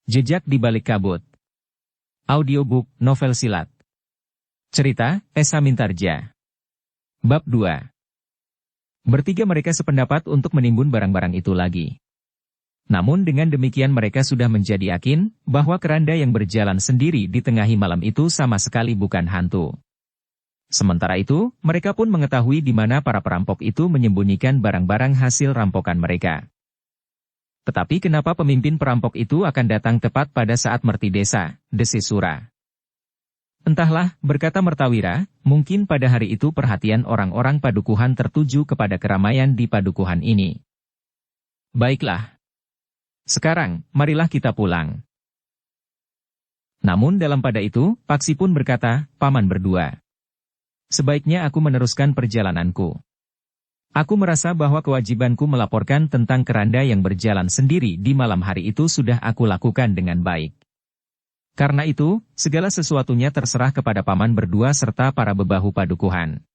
Jejak di Balik Kabut. Audiobook, novel silat. Cerita, Esa Mintarja. Bab 2. Bertiga mereka sependapat untuk menimbun barang-barang itu lagi. Namun dengan demikian mereka sudah menjadi yakin bahwa keranda yang berjalan sendiri di tengah malam itu sama sekali bukan hantu. Sementara itu, mereka pun mengetahui di mana para perampok itu menyembunyikan barang-barang hasil rampokan mereka. Tetapi kenapa pemimpin perampok itu akan datang tepat pada saat merti desa, desis Sura? Entahlah, berkata Mertawira, mungkin pada hari itu perhatian orang-orang padukuhan tertuju kepada keramaian di padukuhan ini. Baiklah. Sekarang, marilah kita pulang. Namun dalam pada itu, Paksi pun berkata, Paman berdua. Sebaiknya aku meneruskan perjalananku. Aku merasa bahwa kewajibanku melaporkan tentang keranda yang berjalan sendiri di malam hari itu sudah aku lakukan dengan baik. Karena itu, segala sesuatunya terserah kepada paman berdua serta para bebahu padukuhan.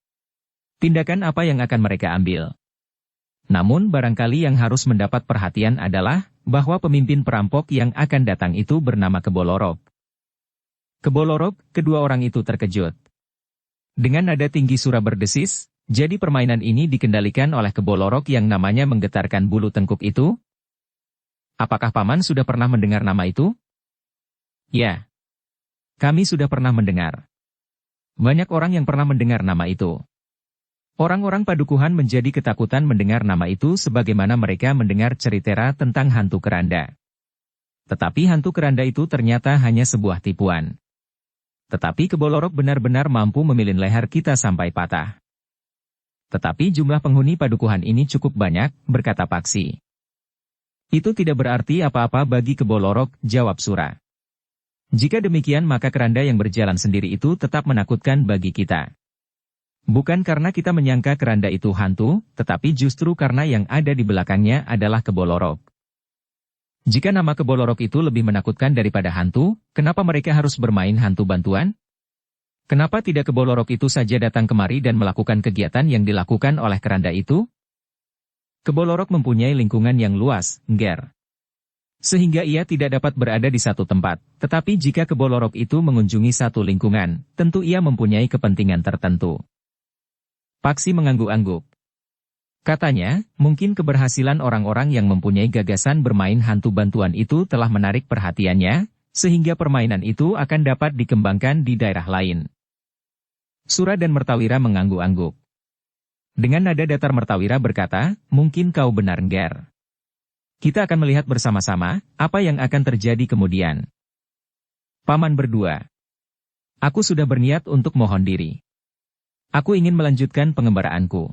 Tindakan apa yang akan mereka ambil? Namun barangkali yang harus mendapat perhatian adalah bahwa pemimpin perampok yang akan datang itu bernama Kebolorok. Kebolorok, kedua orang itu terkejut. Dengan nada tinggi Sura berdesis, jadi permainan ini dikendalikan oleh Kebolorok yang namanya menggetarkan bulu tengkuk itu? Apakah paman sudah pernah mendengar nama itu? Ya. Kami sudah pernah mendengar. Banyak orang yang pernah mendengar nama itu. Orang-orang padukuhan menjadi ketakutan mendengar nama itu sebagaimana mereka mendengar cerita tentang hantu keranda. Tetapi hantu keranda itu ternyata hanya sebuah tipuan. Tetapi Kebolorok benar-benar mampu memilin leher kita sampai patah. Tetapi jumlah penghuni padukuhan ini cukup banyak, berkata Paksi. Itu tidak berarti apa-apa bagi Kebolorok, jawab Sura. Jika demikian maka keranda yang berjalan sendiri itu tetap menakutkan bagi kita. Bukan karena kita menyangka keranda itu hantu, tetapi justru karena yang ada di belakangnya adalah Kebolorok. Jika nama Kebolorok itu lebih menakutkan daripada hantu, kenapa mereka harus bermain hantu bantuan? Kenapa tidak Kebolorok itu saja datang kemari dan melakukan kegiatan yang dilakukan oleh keranda itu? Kebolorok mempunyai lingkungan yang luas, Ngger. Sehingga ia tidak dapat berada di satu tempat, tetapi jika Kebolorok itu mengunjungi satu lingkungan, tentu ia mempunyai kepentingan tertentu. Paksi mengangguk-angguk. Katanya, mungkin keberhasilan orang-orang yang mempunyai gagasan bermain hantu bantuan itu telah menarik perhatiannya, sehingga permainan itu akan dapat dikembangkan di daerah lain. Sura dan Mertawira mengangguk-angguk. Dengan nada datar Mertawira berkata, mungkin kau benar Ngger. Kita akan melihat bersama-sama, apa yang akan terjadi kemudian. Paman berdua. Aku sudah berniat untuk mohon diri. Aku ingin melanjutkan pengembaraanku.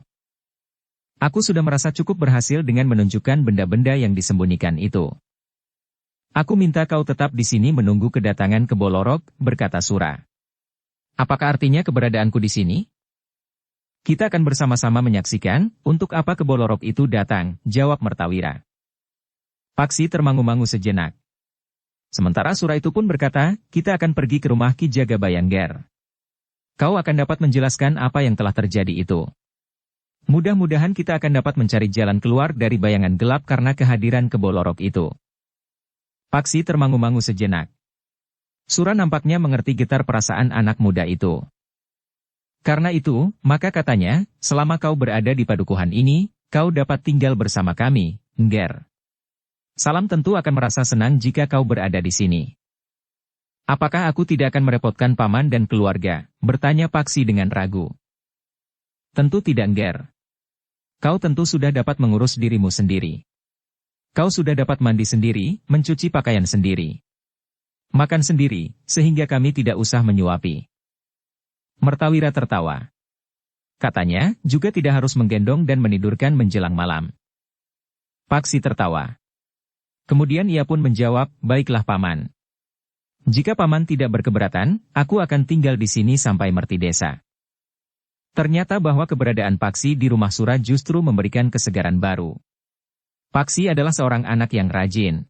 Aku sudah merasa cukup berhasil dengan menunjukkan benda-benda yang disembunyikan itu. Aku minta kau tetap di sini menunggu kedatangan Kebolorok, berkata Sura. Apakah artinya keberadaanku di sini? Kita akan bersama-sama menyaksikan, untuk apa Kebolorok itu datang, jawab Mertawira. Paksi termangu-mangu sejenak. Sementara Sura itu pun berkata, kita akan pergi ke rumah Ki Jagabayang Ngger. Kau akan dapat menjelaskan apa yang telah terjadi itu. Mudah-mudahan kita akan dapat mencari jalan keluar dari bayangan gelap karena kehadiran Kebolorok itu. Paksi termangu-mangu sejenak. Sura nampaknya mengerti getar perasaan anak muda itu. Karena itu, maka katanya, selama kau berada di padukuhan ini, kau dapat tinggal bersama kami, Ngger. Salam tentu akan merasa senang jika kau berada di sini. Apakah aku tidak akan merepotkan paman dan keluarga? Bertanya Paksi dengan ragu. Tentu tidak Ngger. Kau tentu sudah dapat mengurus dirimu sendiri. Kau sudah dapat mandi sendiri, mencuci pakaian sendiri. Makan sendiri, sehingga kami tidak usah menyuapi. Mertawira tertawa. Katanya, juga tidak harus menggendong dan menidurkan menjelang malam. Paksi tertawa. Kemudian ia pun menjawab, baiklah paman. Jika paman tidak berkeberatan, aku akan tinggal di sini sampai merti desa. Ternyata bahwa keberadaan Paksi di rumah Sura justru memberikan kesegaran baru. Paksi adalah seorang anak yang rajin.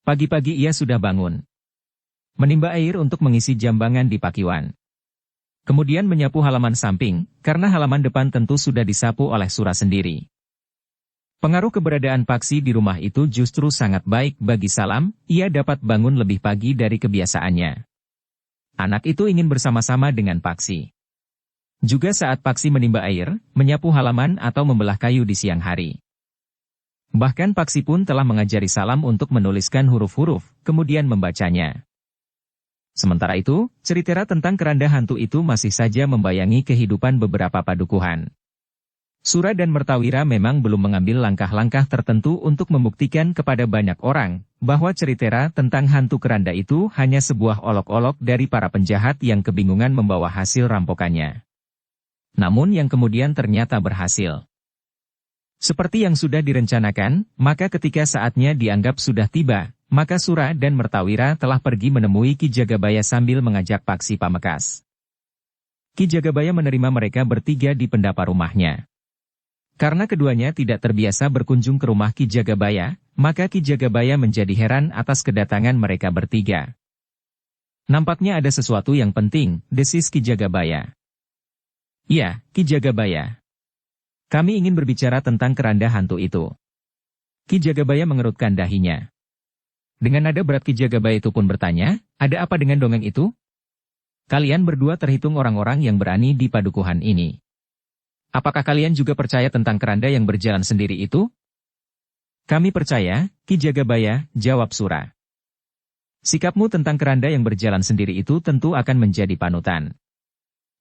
Pagi-pagi ia sudah bangun. Menimba air untuk mengisi jambangan di pakiwan. Kemudian menyapu halaman samping, karena halaman depan tentu sudah disapu oleh Sura sendiri. Pengaruh keberadaan Paksi di rumah itu justru sangat baik bagi Salam, ia dapat bangun lebih pagi dari kebiasaannya. Anak itu ingin bersama-sama dengan Paksi. Juga saat Paksi menimba air, menyapu halaman atau membelah kayu di siang hari. Bahkan Paksi pun telah mengajari Salam untuk menuliskan huruf-huruf, kemudian membacanya. Sementara itu, cerita tentang keranda hantu itu masih saja membayangi kehidupan beberapa padukuhan. Sura dan Mertawira memang belum mengambil langkah-langkah tertentu untuk membuktikan kepada banyak orang bahwa cerita tentang hantu keranda itu hanya sebuah olok-olok dari para penjahat yang kebingungan membawa hasil rampokannya. Namun yang kemudian ternyata berhasil. Seperti yang sudah direncanakan, maka ketika saatnya dianggap sudah tiba, maka Sura dan Mertawira telah pergi menemui Ki Jagabaya sambil mengajak Paksi Pamekas. Ki Jagabaya menerima mereka bertiga di pendapa rumahnya. Karena keduanya tidak terbiasa berkunjung ke rumah Ki Jagabaya, maka Ki Jagabaya menjadi heran atas kedatangan mereka bertiga. Nampaknya ada sesuatu yang penting, desis Ki Jagabaya. Ya, Ki Jagabaya. Kami ingin berbicara tentang keranda hantu itu. Ki Jagabaya mengerutkan dahinya. Dengan nada berat Ki Jagabaya itu pun bertanya, ada apa dengan dongeng itu? Kalian berdua terhitung orang-orang yang berani di padukuhan ini. Apakah kalian juga percaya tentang keranda yang berjalan sendiri itu? Kami percaya, Ki Jagabaya, jawab Sura. Sikapmu tentang keranda yang berjalan sendiri itu tentu akan menjadi panutan.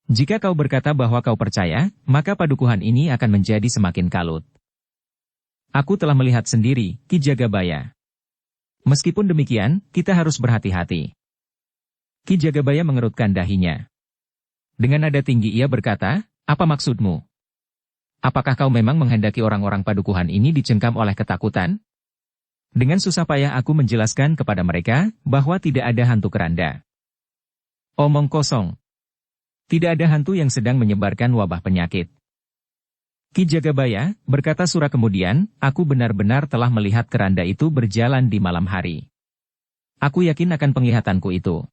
Jika kau berkata bahwa kau percaya, maka padukuhan ini akan menjadi semakin kalut. Aku telah melihat sendiri, Ki Jagabaya. Meskipun demikian, kita harus berhati-hati. Ki Jagabaya mengerutkan dahinya. Dengan nada tinggi ia berkata, apa maksudmu? Apakah kau memang menghendaki orang-orang padukuhan ini dicengkam oleh ketakutan? Dengan susah payah aku menjelaskan kepada mereka bahwa tidak ada hantu keranda. Omong kosong. Tidak ada hantu yang sedang menyebarkan wabah penyakit. Ki Jagabaya, berkata Sura kemudian, aku benar-benar telah melihat keranda itu berjalan di malam hari. Aku yakin akan penglihatanku itu.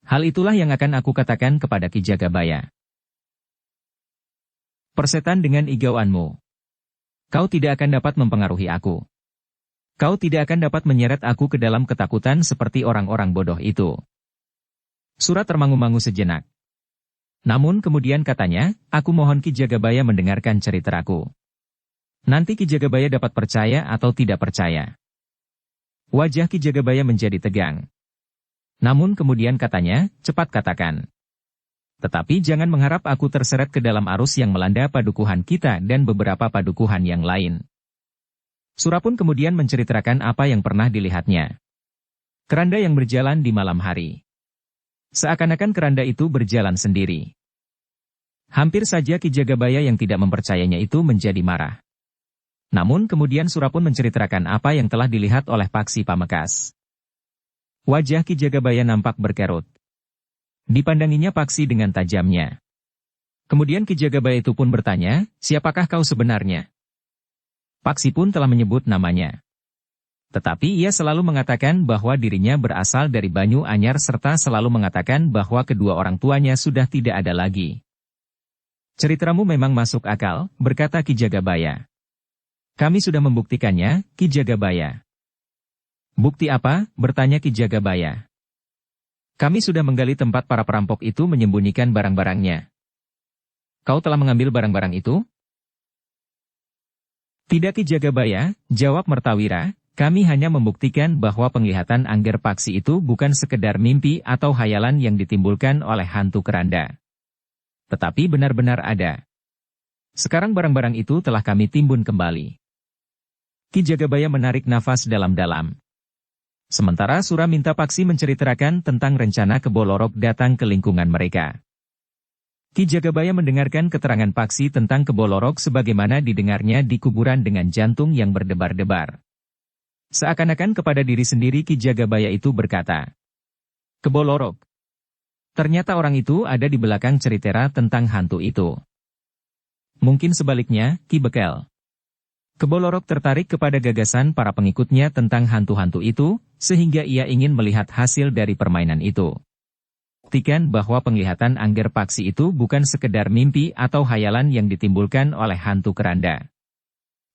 Hal itulah yang akan aku katakan kepada Ki Jagabaya. Persetan dengan igauanmu. Kau tidak akan dapat mempengaruhi aku. Kau tidak akan dapat menyeret aku ke dalam ketakutan seperti orang-orang bodoh itu. Sura termangu-mangu sejenak. Namun kemudian katanya, aku mohon Ki Jagabaya mendengarkan ceritaku. Nanti Ki Jagabaya dapat percaya atau tidak percaya. Wajah Ki Jagabaya menjadi tegang. Namun kemudian katanya, cepat katakan. Tetapi jangan mengharap aku terseret ke dalam arus yang melanda padukuhan kita dan beberapa padukuhan yang lain. Sura pun kemudian menceritakan apa yang pernah dilihatnya. Keranda yang berjalan di malam hari. Seakan-akan keranda itu berjalan sendiri. Hampir saja Ki Jagabaya yang tidak mempercayainya itu menjadi marah. Namun kemudian Sura pun menceritakan apa yang telah dilihat oleh Paksi Pamekas. Wajah Ki Jagabaya nampak berkerut. Dipandanginya Paksi dengan tajamnya. Kemudian Ki Jagabaya itu pun bertanya, siapakah kau sebenarnya? Paksi pun telah menyebut namanya. Tetapi ia selalu mengatakan bahwa dirinya berasal dari Banyu Anyar serta selalu mengatakan bahwa kedua orang tuanya sudah tidak ada lagi. Ceritamu memang masuk akal, berkata Ki Jagabaya. Kami sudah membuktikannya, Ki Jagabaya. Bukti apa? Bertanya Ki Jagabaya. Kami sudah menggali tempat para perampok itu menyembunyikan barang-barangnya. Kau telah mengambil barang-barang itu? Tidak Ki Jagabaya, jawab Mertawira, kami hanya membuktikan bahwa penglihatan Angger Paksi itu bukan sekedar mimpi atau hayalan yang ditimbulkan oleh hantu keranda. Tetapi benar-benar ada. Sekarang barang-barang itu telah kami timbun kembali. Ki Jagabaya menarik nafas dalam-dalam. Sementara Sura minta Paksi menceritakan tentang rencana Kebolorok datang ke lingkungan mereka. Ki Jagabaya mendengarkan keterangan Paksi tentang Kebolorok sebagaimana didengarnya di kuburan dengan jantung yang berdebar-debar. Seakan-akan kepada diri sendiri Ki Jagabaya itu berkata, Kebolorok. Ternyata orang itu ada di belakang cerita tentang hantu itu. Mungkin sebaliknya, Ki Bekel. Kebolorok tertarik kepada gagasan para pengikutnya tentang hantu-hantu itu, sehingga ia ingin melihat hasil dari permainan itu. Buktikan bahwa penglihatan Angger Paksi itu bukan sekedar mimpi atau hayalan yang ditimbulkan oleh hantu keranda.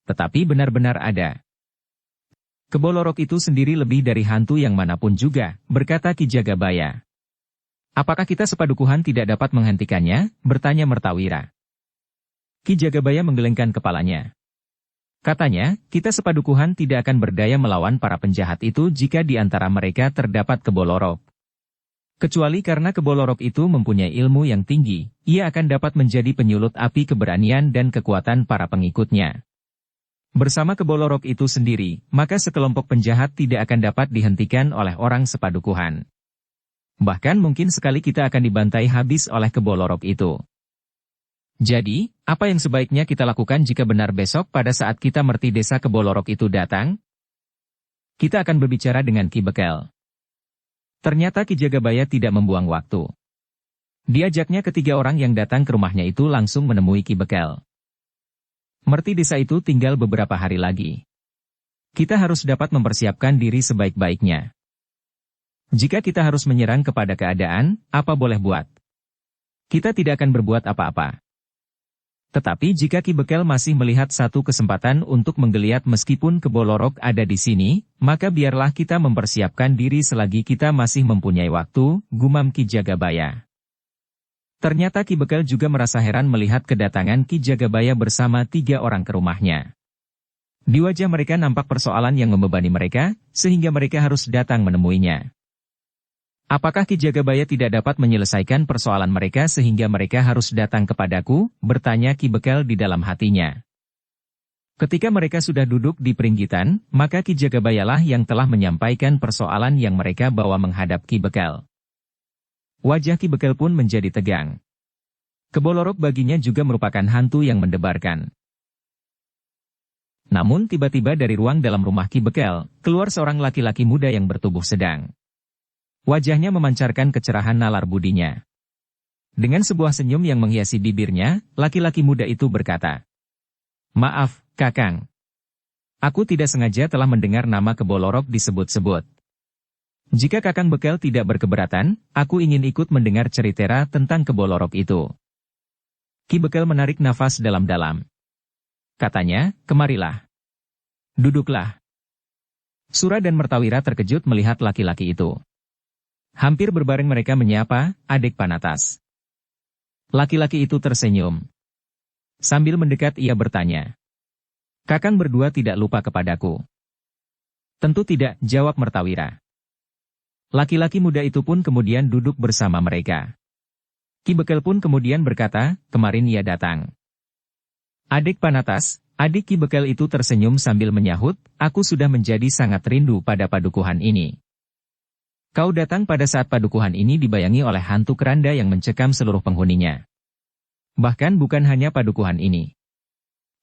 Tetapi benar-benar ada. Kebolorok itu sendiri lebih dari hantu yang manapun juga, berkata Ki Jagabaya. Apakah kita sepadukuhan tidak dapat menghentikannya? Bertanya Mertawira. Ki Jagabaya menggelengkan kepalanya. Katanya, kita sepadukuhan tidak akan berdaya melawan para penjahat itu jika di antara mereka terdapat kebolorok. Kecuali karena kebolorok itu mempunyai ilmu yang tinggi, ia akan dapat menjadi penyulut api keberanian dan kekuatan para pengikutnya. Bersama kebolorok itu sendiri, maka sekelompok penjahat tidak akan dapat dihentikan oleh orang sepadukuhan. Bahkan mungkin sekali kita akan dibantai habis oleh kebolorok itu. Jadi, apa yang sebaiknya kita lakukan jika benar besok pada saat kita merti desa kebolorok itu datang? Kita akan berbicara dengan Ki Bekel. Ternyata Ki Jagabaya tidak membuang waktu. Diajaknya ketiga orang yang datang ke rumahnya itu langsung menemui Ki Bekel. Merti desa itu tinggal beberapa hari lagi. Kita harus dapat mempersiapkan diri sebaik-baiknya. Jika kita harus menyerang kepada keadaan, apa boleh buat? Kita tidak akan berbuat apa-apa. Tetapi jika Ki Bekel masih melihat satu kesempatan untuk menggeliat meskipun kebolorok ada di sini, maka biarlah kita mempersiapkan diri selagi kita masih mempunyai waktu, gumam Ki Jagabaya. Ternyata Ki Bekel juga merasa heran melihat kedatangan Ki Jagabaya bersama tiga orang ke rumahnya. Di wajah mereka nampak persoalan yang membebani mereka, sehingga mereka harus datang menemuinya. Apakah Ki Jagabaya tidak dapat menyelesaikan persoalan mereka sehingga mereka harus datang kepadaku? Bertanya Ki Bekel di dalam hatinya. Ketika mereka sudah duduk di peringgitan, maka Ki Jagabayalah yang telah menyampaikan persoalan yang mereka bawa menghadap Ki Bekel. Wajah Ki Bekel pun menjadi tegang. Kebolorok baginya juga merupakan hantu yang mendebarkan. Namun tiba-tiba dari ruang dalam rumah Ki Bekel, keluar seorang laki-laki muda yang bertubuh sedang. Wajahnya memancarkan kecerahan nalar budinya. Dengan sebuah senyum yang menghiasi bibirnya, laki-laki muda itu berkata, "Maaf, Kakang. Aku tidak sengaja telah mendengar nama kebolorok disebut-sebut. Jika Kakang Bekel tidak berkeberatan, aku ingin ikut mendengar cerita tentang kebolorok itu." Ki Bekel menarik nafas dalam-dalam. Katanya, "Kemarilah. Duduklah." Sura dan Mertawira terkejut melihat laki-laki itu. Hampir berbareng mereka menyapa, "Adik Panatas." Laki-laki itu tersenyum. Sambil mendekat ia bertanya, "Kakang berdua tidak lupa kepadaku?" "Tentu tidak," jawab Mertawira. Laki-laki muda itu pun kemudian duduk bersama mereka. Ki Bekel pun kemudian berkata, "Kemarin ia datang." "Adik Panatas," adik Ki Bekel itu tersenyum sambil menyahut, "Aku sudah menjadi sangat rindu pada padukuhan ini. Kau datang pada saat padukuhan ini dibayangi oleh hantu keranda yang mencekam seluruh penghuninya. Bahkan bukan hanya padukuhan ini,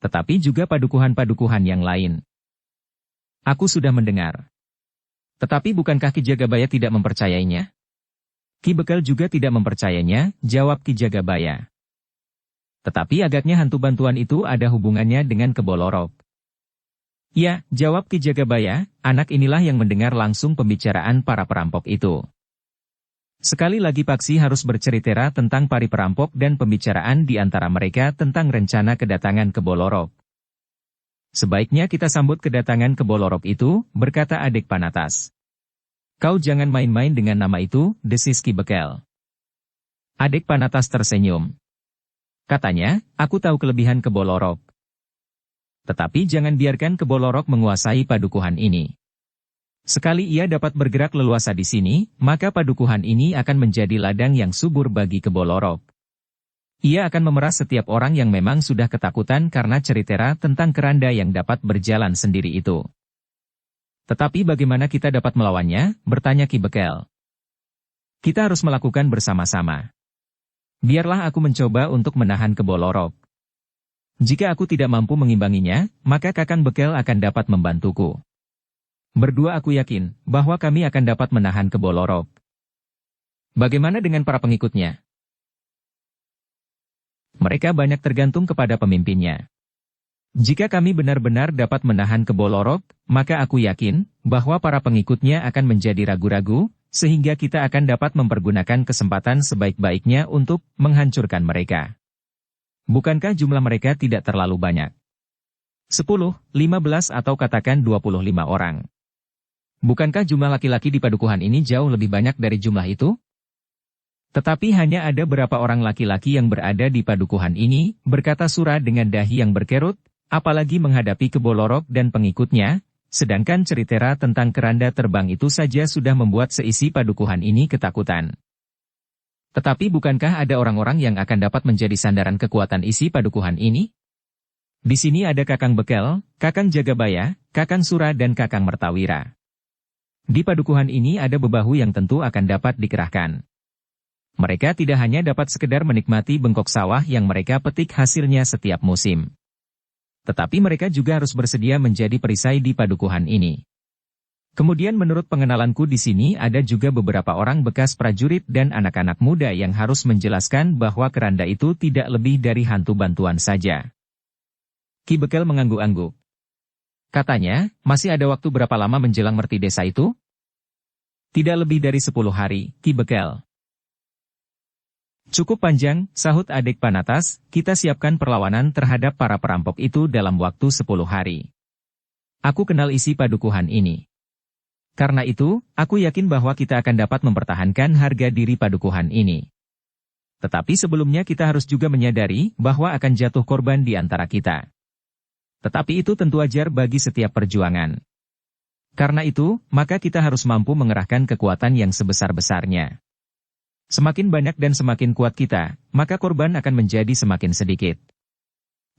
tetapi juga padukuhan-padukuhan yang lain. Aku sudah mendengar. Tetapi bukankah Ki Jagabaya tidak mempercayainya?" "Ki Bekel juga tidak mempercayainya," jawab Ki Jagabaya. "Tetapi agaknya hantu bantuan itu ada hubungannya dengan kebolorok." "Ya," jawab Ki Jagabaya, "anak inilah yang mendengar langsung pembicaraan para perampok itu." Sekali lagi Paksi harus bercerita tentang pari perampok dan pembicaraan di antara mereka tentang rencana kedatangan kebolorok. "Sebaiknya kita sambut kedatangan kebolorok itu," berkata adik Panatas. "Kau jangan main-main dengan nama itu," desis Ki Bekel. Adik Panatas tersenyum. Katanya, "Aku tahu kelebihan kebolorok. Tetapi jangan biarkan kebolorok menguasai padukuhan ini. Sekali ia dapat bergerak leluasa di sini, maka padukuhan ini akan menjadi ladang yang subur bagi kebolorok. Ia akan memeras setiap orang yang memang sudah ketakutan karena cerita tentang keranda yang dapat berjalan sendiri itu." "Tetapi bagaimana kita dapat melawannya?" bertanya Ki Bekel. "Kita harus melakukan bersama-sama. Biarlah aku mencoba untuk menahan kebolorok. Jika aku tidak mampu mengimbanginya, maka Kakang Bekel akan dapat membantuku. Berdua aku yakin bahwa kami akan dapat menahan kebolorok." "Bagaimana dengan para pengikutnya?" "Mereka banyak tergantung kepada pemimpinnya. Jika kami benar-benar dapat menahan kebolorok, maka aku yakin bahwa para pengikutnya akan menjadi ragu-ragu, sehingga kita akan dapat mempergunakan kesempatan sebaik-baiknya untuk menghancurkan mereka. Bukankah jumlah mereka tidak terlalu banyak?" 10, 15 atau katakan 25 orang. Bukankah jumlah laki-laki di padukuhan ini jauh lebih banyak dari jumlah itu? Tetapi hanya ada berapa orang laki-laki yang berada di padukuhan ini, berkata Sura dengan dahi yang berkerut, apalagi menghadapi Kebo Lorok dan pengikutnya, sedangkan cerita tentang keranda terbang itu saja sudah membuat seisi padukuhan ini ketakutan. Tetapi bukankah ada orang-orang yang akan dapat menjadi sandaran kekuatan isi padukuhan ini? Di sini ada Kakang Bekel, Kakang Jagabaya, Kakang Sura dan Kakang Mertawira. Di padukuhan ini ada bebahu yang tentu akan dapat dikerahkan. Mereka tidak hanya dapat sekedar menikmati bengkok sawah yang mereka petik hasilnya setiap musim. Tetapi mereka juga harus bersedia menjadi perisai di padukuhan ini. Kemudian menurut pengenalanku di sini ada juga beberapa orang bekas prajurit dan anak-anak muda yang harus menjelaskan bahwa keranda itu tidak lebih dari hantu bantuan saja. Ki Bekel mengangguk-angguk. Katanya, masih ada waktu berapa lama menjelang merti desa itu? Tidak lebih dari 10 hari, Ki Bekel. Cukup panjang, sahut adik Panatas, kita siapkan perlawanan terhadap para perampok itu dalam waktu 10 hari. Aku kenal isi padukuhan ini. Karena itu, aku yakin bahwa kita akan dapat mempertahankan harga diri padukuhan ini. Tetapi sebelumnya kita harus juga menyadari bahwa akan jatuh korban di antara kita. Tetapi itu tentu wajar bagi setiap perjuangan. Karena itu, maka kita harus mampu mengerahkan kekuatan yang sebesar-besarnya. Semakin banyak dan semakin kuat kita, maka korban akan menjadi semakin sedikit.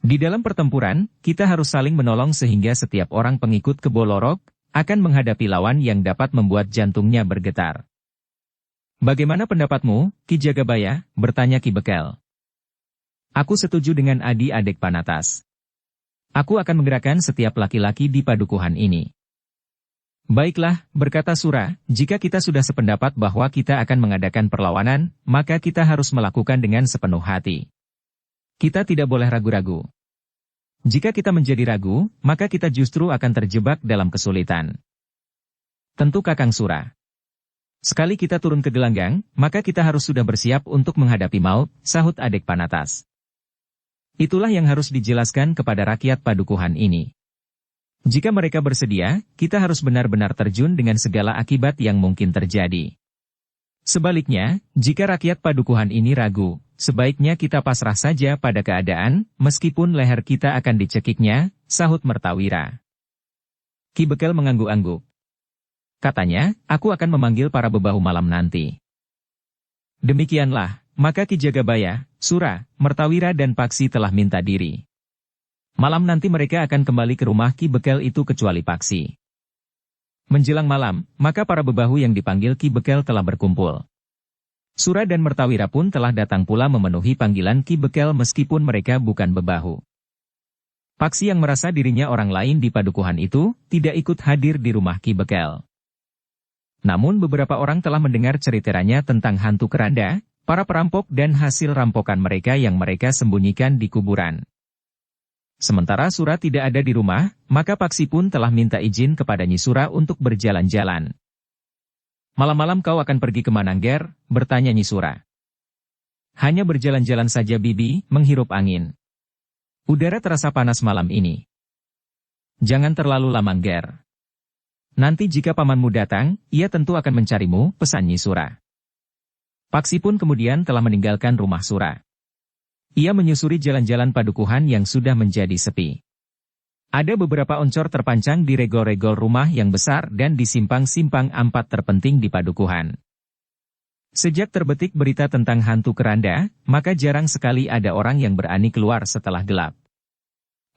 Di dalam pertempuran, kita harus saling menolong sehingga setiap orang pengikut Kebo Lorok akan menghadapi lawan yang dapat membuat jantungnya bergetar. Bagaimana pendapatmu, Ki Jagabaya? Bertanya Ki Bekel. Aku setuju dengan adik Panatas. Aku akan menggerakkan setiap laki-laki di padukuhan ini. Baiklah, berkata Sura, jika kita sudah sependapat bahwa kita akan mengadakan perlawanan, maka kita harus melakukan dengan sepenuh hati. Kita tidak boleh ragu-ragu. Jika kita menjadi ragu, maka kita justru akan terjebak dalam kesulitan. Tentu Kakang Sura. Sekali kita turun ke gelanggang, maka kita harus sudah bersiap untuk menghadapi maut, sahut adik Panatas. Itulah yang harus dijelaskan kepada rakyat padukuhan ini. Jika mereka bersedia, kita harus benar-benar terjun dengan segala akibat yang mungkin terjadi. Sebaliknya, jika rakyat padukuhan ini ragu, sebaiknya kita pasrah saja pada keadaan, meskipun leher kita akan dicekiknya, sahut Mertawira. Ki Bekel mengangguk-angguk. Katanya, aku akan memanggil para bebahu malam nanti. Demikianlah, maka Ki Jagabaya, Sura, Mertawira dan Paksi telah minta diri. Malam nanti mereka akan kembali ke rumah Ki Bekel itu kecuali Paksi. Menjelang malam, maka para bebahu yang dipanggil Ki Bekel telah berkumpul. Sura dan Mertawira pun telah datang pula memenuhi panggilan Ki Bekel meskipun mereka bukan bebahu. Paksi yang merasa dirinya orang lain di padukuhan itu, tidak ikut hadir di rumah Ki Bekel. Namun beberapa orang telah mendengar ceritanya tentang hantu keranda, para perampok dan hasil rampokan mereka yang mereka sembunyikan di kuburan. Sementara Sura tidak ada di rumah, maka Paksi pun telah minta izin kepada Nyi Sura untuk berjalan-jalan. Malam-malam kau akan pergi ke mana, Ger? Bertanya Nyi Sura. Hanya berjalan-jalan saja Bibi, menghirup angin. Udara terasa panas malam ini. Jangan terlalu lama, Ger. Nanti jika pamanmu datang, ia tentu akan mencarimu, pesan Nyi Sura. Paksi pun kemudian telah meninggalkan rumah Sura. Ia menyusuri jalan-jalan padukuhan yang sudah menjadi sepi. Ada beberapa oncor terpancang di regol-regol rumah yang besar dan di simpang-simpang ampat terpenting di padukuhan. Sejak terbetik berita tentang hantu keranda, maka jarang sekali ada orang yang berani keluar setelah gelap.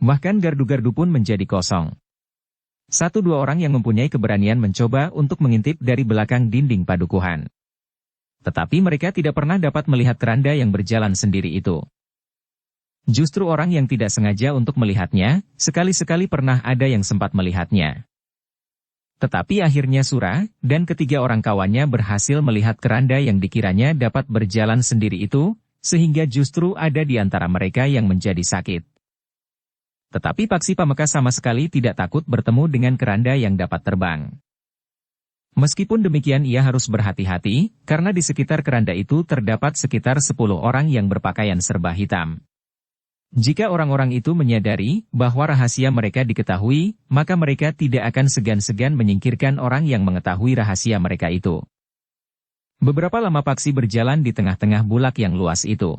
Bahkan gardu-gardu pun menjadi kosong. 1-2 orang yang mempunyai keberanian mencoba untuk mengintip dari belakang dinding padukuhan. Tetapi mereka tidak pernah dapat melihat keranda yang berjalan sendiri itu. Justru orang yang tidak sengaja untuk melihatnya, sekali-sekali pernah ada yang sempat melihatnya. Tetapi akhirnya Sura, dan ketiga orang kawannya berhasil melihat keranda yang dikiranya dapat berjalan sendiri itu, sehingga justru ada di antara mereka yang menjadi sakit. Tetapi Paksi Pamekasan sama sekali tidak takut bertemu dengan keranda yang dapat terbang. Meskipun demikian ia harus berhati-hati, karena di sekitar keranda itu terdapat sekitar 10 orang yang berpakaian serba hitam. Jika orang-orang itu menyadari bahwa rahasia mereka diketahui, maka mereka tidak akan segan-segan menyingkirkan orang yang mengetahui rahasia mereka itu. Beberapa lama Paksi berjalan di tengah-tengah bulak yang luas itu.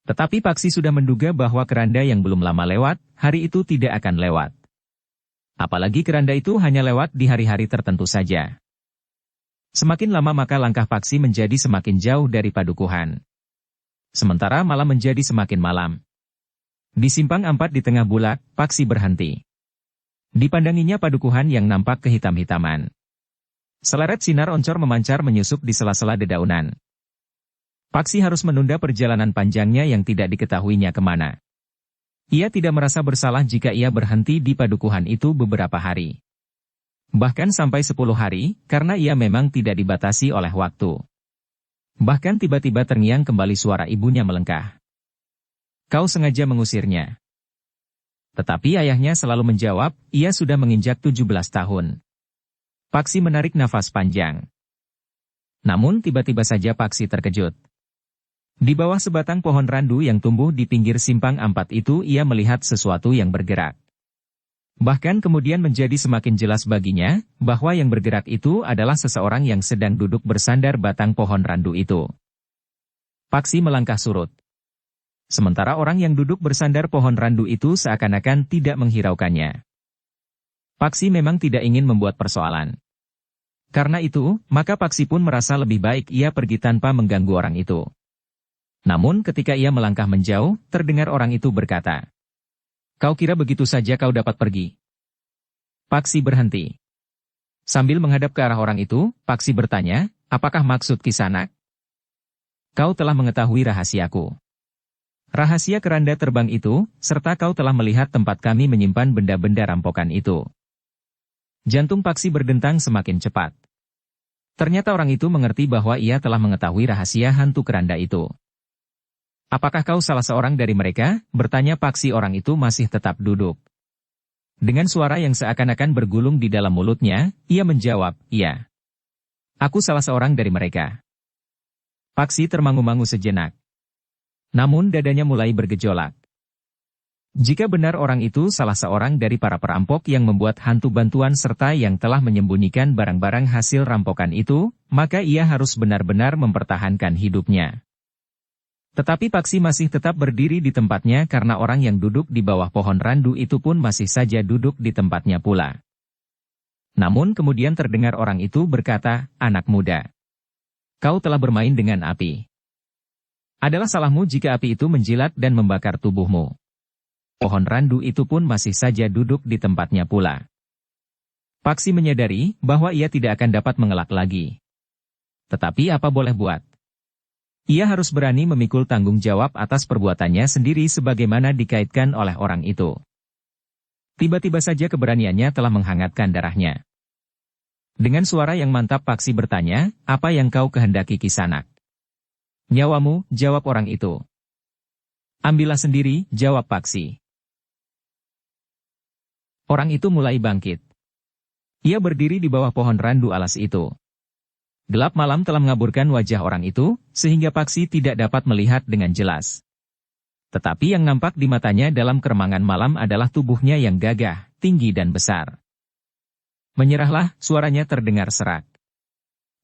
Tetapi Paksi sudah menduga bahwa keranda yang belum lama lewat, hari itu tidak akan lewat. Apalagi keranda itu hanya lewat di hari-hari tertentu saja. Semakin lama maka langkah Paksi menjadi semakin jauh dari padukuhan. Sementara malam menjadi semakin malam. Di simpang 4 di tengah bulak, Paksi berhenti. Dipandanginya padukuhan yang nampak kehitam-hitaman. Seleret sinar oncor memancar menyusup di sela-sela dedaunan. Paksi harus menunda perjalanan panjangnya yang tidak diketahuinya kemana. Ia tidak merasa bersalah jika ia berhenti di padukuhan itu beberapa hari. Bahkan sampai 10 hari, karena ia memang tidak dibatasi oleh waktu. Bahkan tiba-tiba terngiang kembali suara ibunya melengkah. Kau sengaja mengusirnya. Tetapi ayahnya selalu menjawab, ia sudah menginjak 17 tahun. Paksi menarik nafas panjang. Namun tiba-tiba saja Paksi terkejut. Di bawah sebatang pohon randu yang tumbuh di pinggir simpang 4 itu ia melihat sesuatu yang bergerak. Bahkan kemudian menjadi semakin jelas baginya, bahwa yang bergerak itu adalah seseorang yang sedang duduk bersandar batang pohon randu itu. Paksi melangkah surut. Sementara orang yang duduk bersandar pohon randu itu seakan-akan tidak menghiraukannya. Paksi memang tidak ingin membuat persoalan. Karena itu, maka Paksi pun merasa lebih baik ia pergi tanpa mengganggu orang itu. Namun ketika ia melangkah menjauh, terdengar orang itu berkata, "Kau kira begitu saja kau dapat pergi?" Paksi berhenti. Sambil menghadap ke arah orang itu, Paksi bertanya, "Apakah maksud Kisanak? Kau telah mengetahui rahasiaku. Rahasia keranda terbang itu, serta kau telah melihat tempat kami menyimpan benda-benda rampokan itu." Jantung Paksi berdentang semakin cepat. Ternyata orang itu mengerti bahwa ia telah mengetahui rahasia hantu keranda itu. "Apakah kau salah seorang dari mereka?" bertanya Paksi. Orang itu masih tetap duduk. Dengan suara yang seakan-akan bergulung di dalam mulutnya, ia menjawab, "Iya. Aku salah seorang dari mereka." Paksi termangu-mangu sejenak. Namun dadanya mulai bergejolak. Jika benar orang itu salah seorang dari para perampok yang membuat hantu bantuan serta yang telah menyembunyikan barang-barang hasil rampokan itu, maka ia harus benar-benar mempertahankan hidupnya. Tetapi Paksi masih tetap berdiri di tempatnya karena orang yang duduk di bawah pohon randu itu pun masih saja duduk di tempatnya pula. Namun kemudian terdengar orang itu berkata, "Anak muda, kau telah bermain dengan api. Adalah salahmu jika api itu menjilat dan membakar tubuhmu." Pohon randu itu pun masih saja duduk di tempatnya pula. Paksi menyadari bahwa ia tidak akan dapat mengelak lagi. Tetapi apa boleh buat? Ia harus berani memikul tanggung jawab atas perbuatannya sendiri sebagaimana dikaitkan oleh orang itu. Tiba-tiba saja keberaniannya telah menghangatkan darahnya. Dengan suara yang mantap Paksi bertanya, "Apa yang kau kehendaki Kisanak?" "Nyawamu," jawab orang itu. "Ambillah sendiri," jawab Paksi. Orang itu mulai bangkit. Ia berdiri di bawah pohon randu alas itu. Gelap malam telah mengaburkan wajah orang itu, sehingga Paksi tidak dapat melihat dengan jelas. Tetapi yang nampak di matanya dalam keremangan malam adalah tubuhnya yang gagah, tinggi dan besar. "Menyerahlah," suaranya terdengar serak.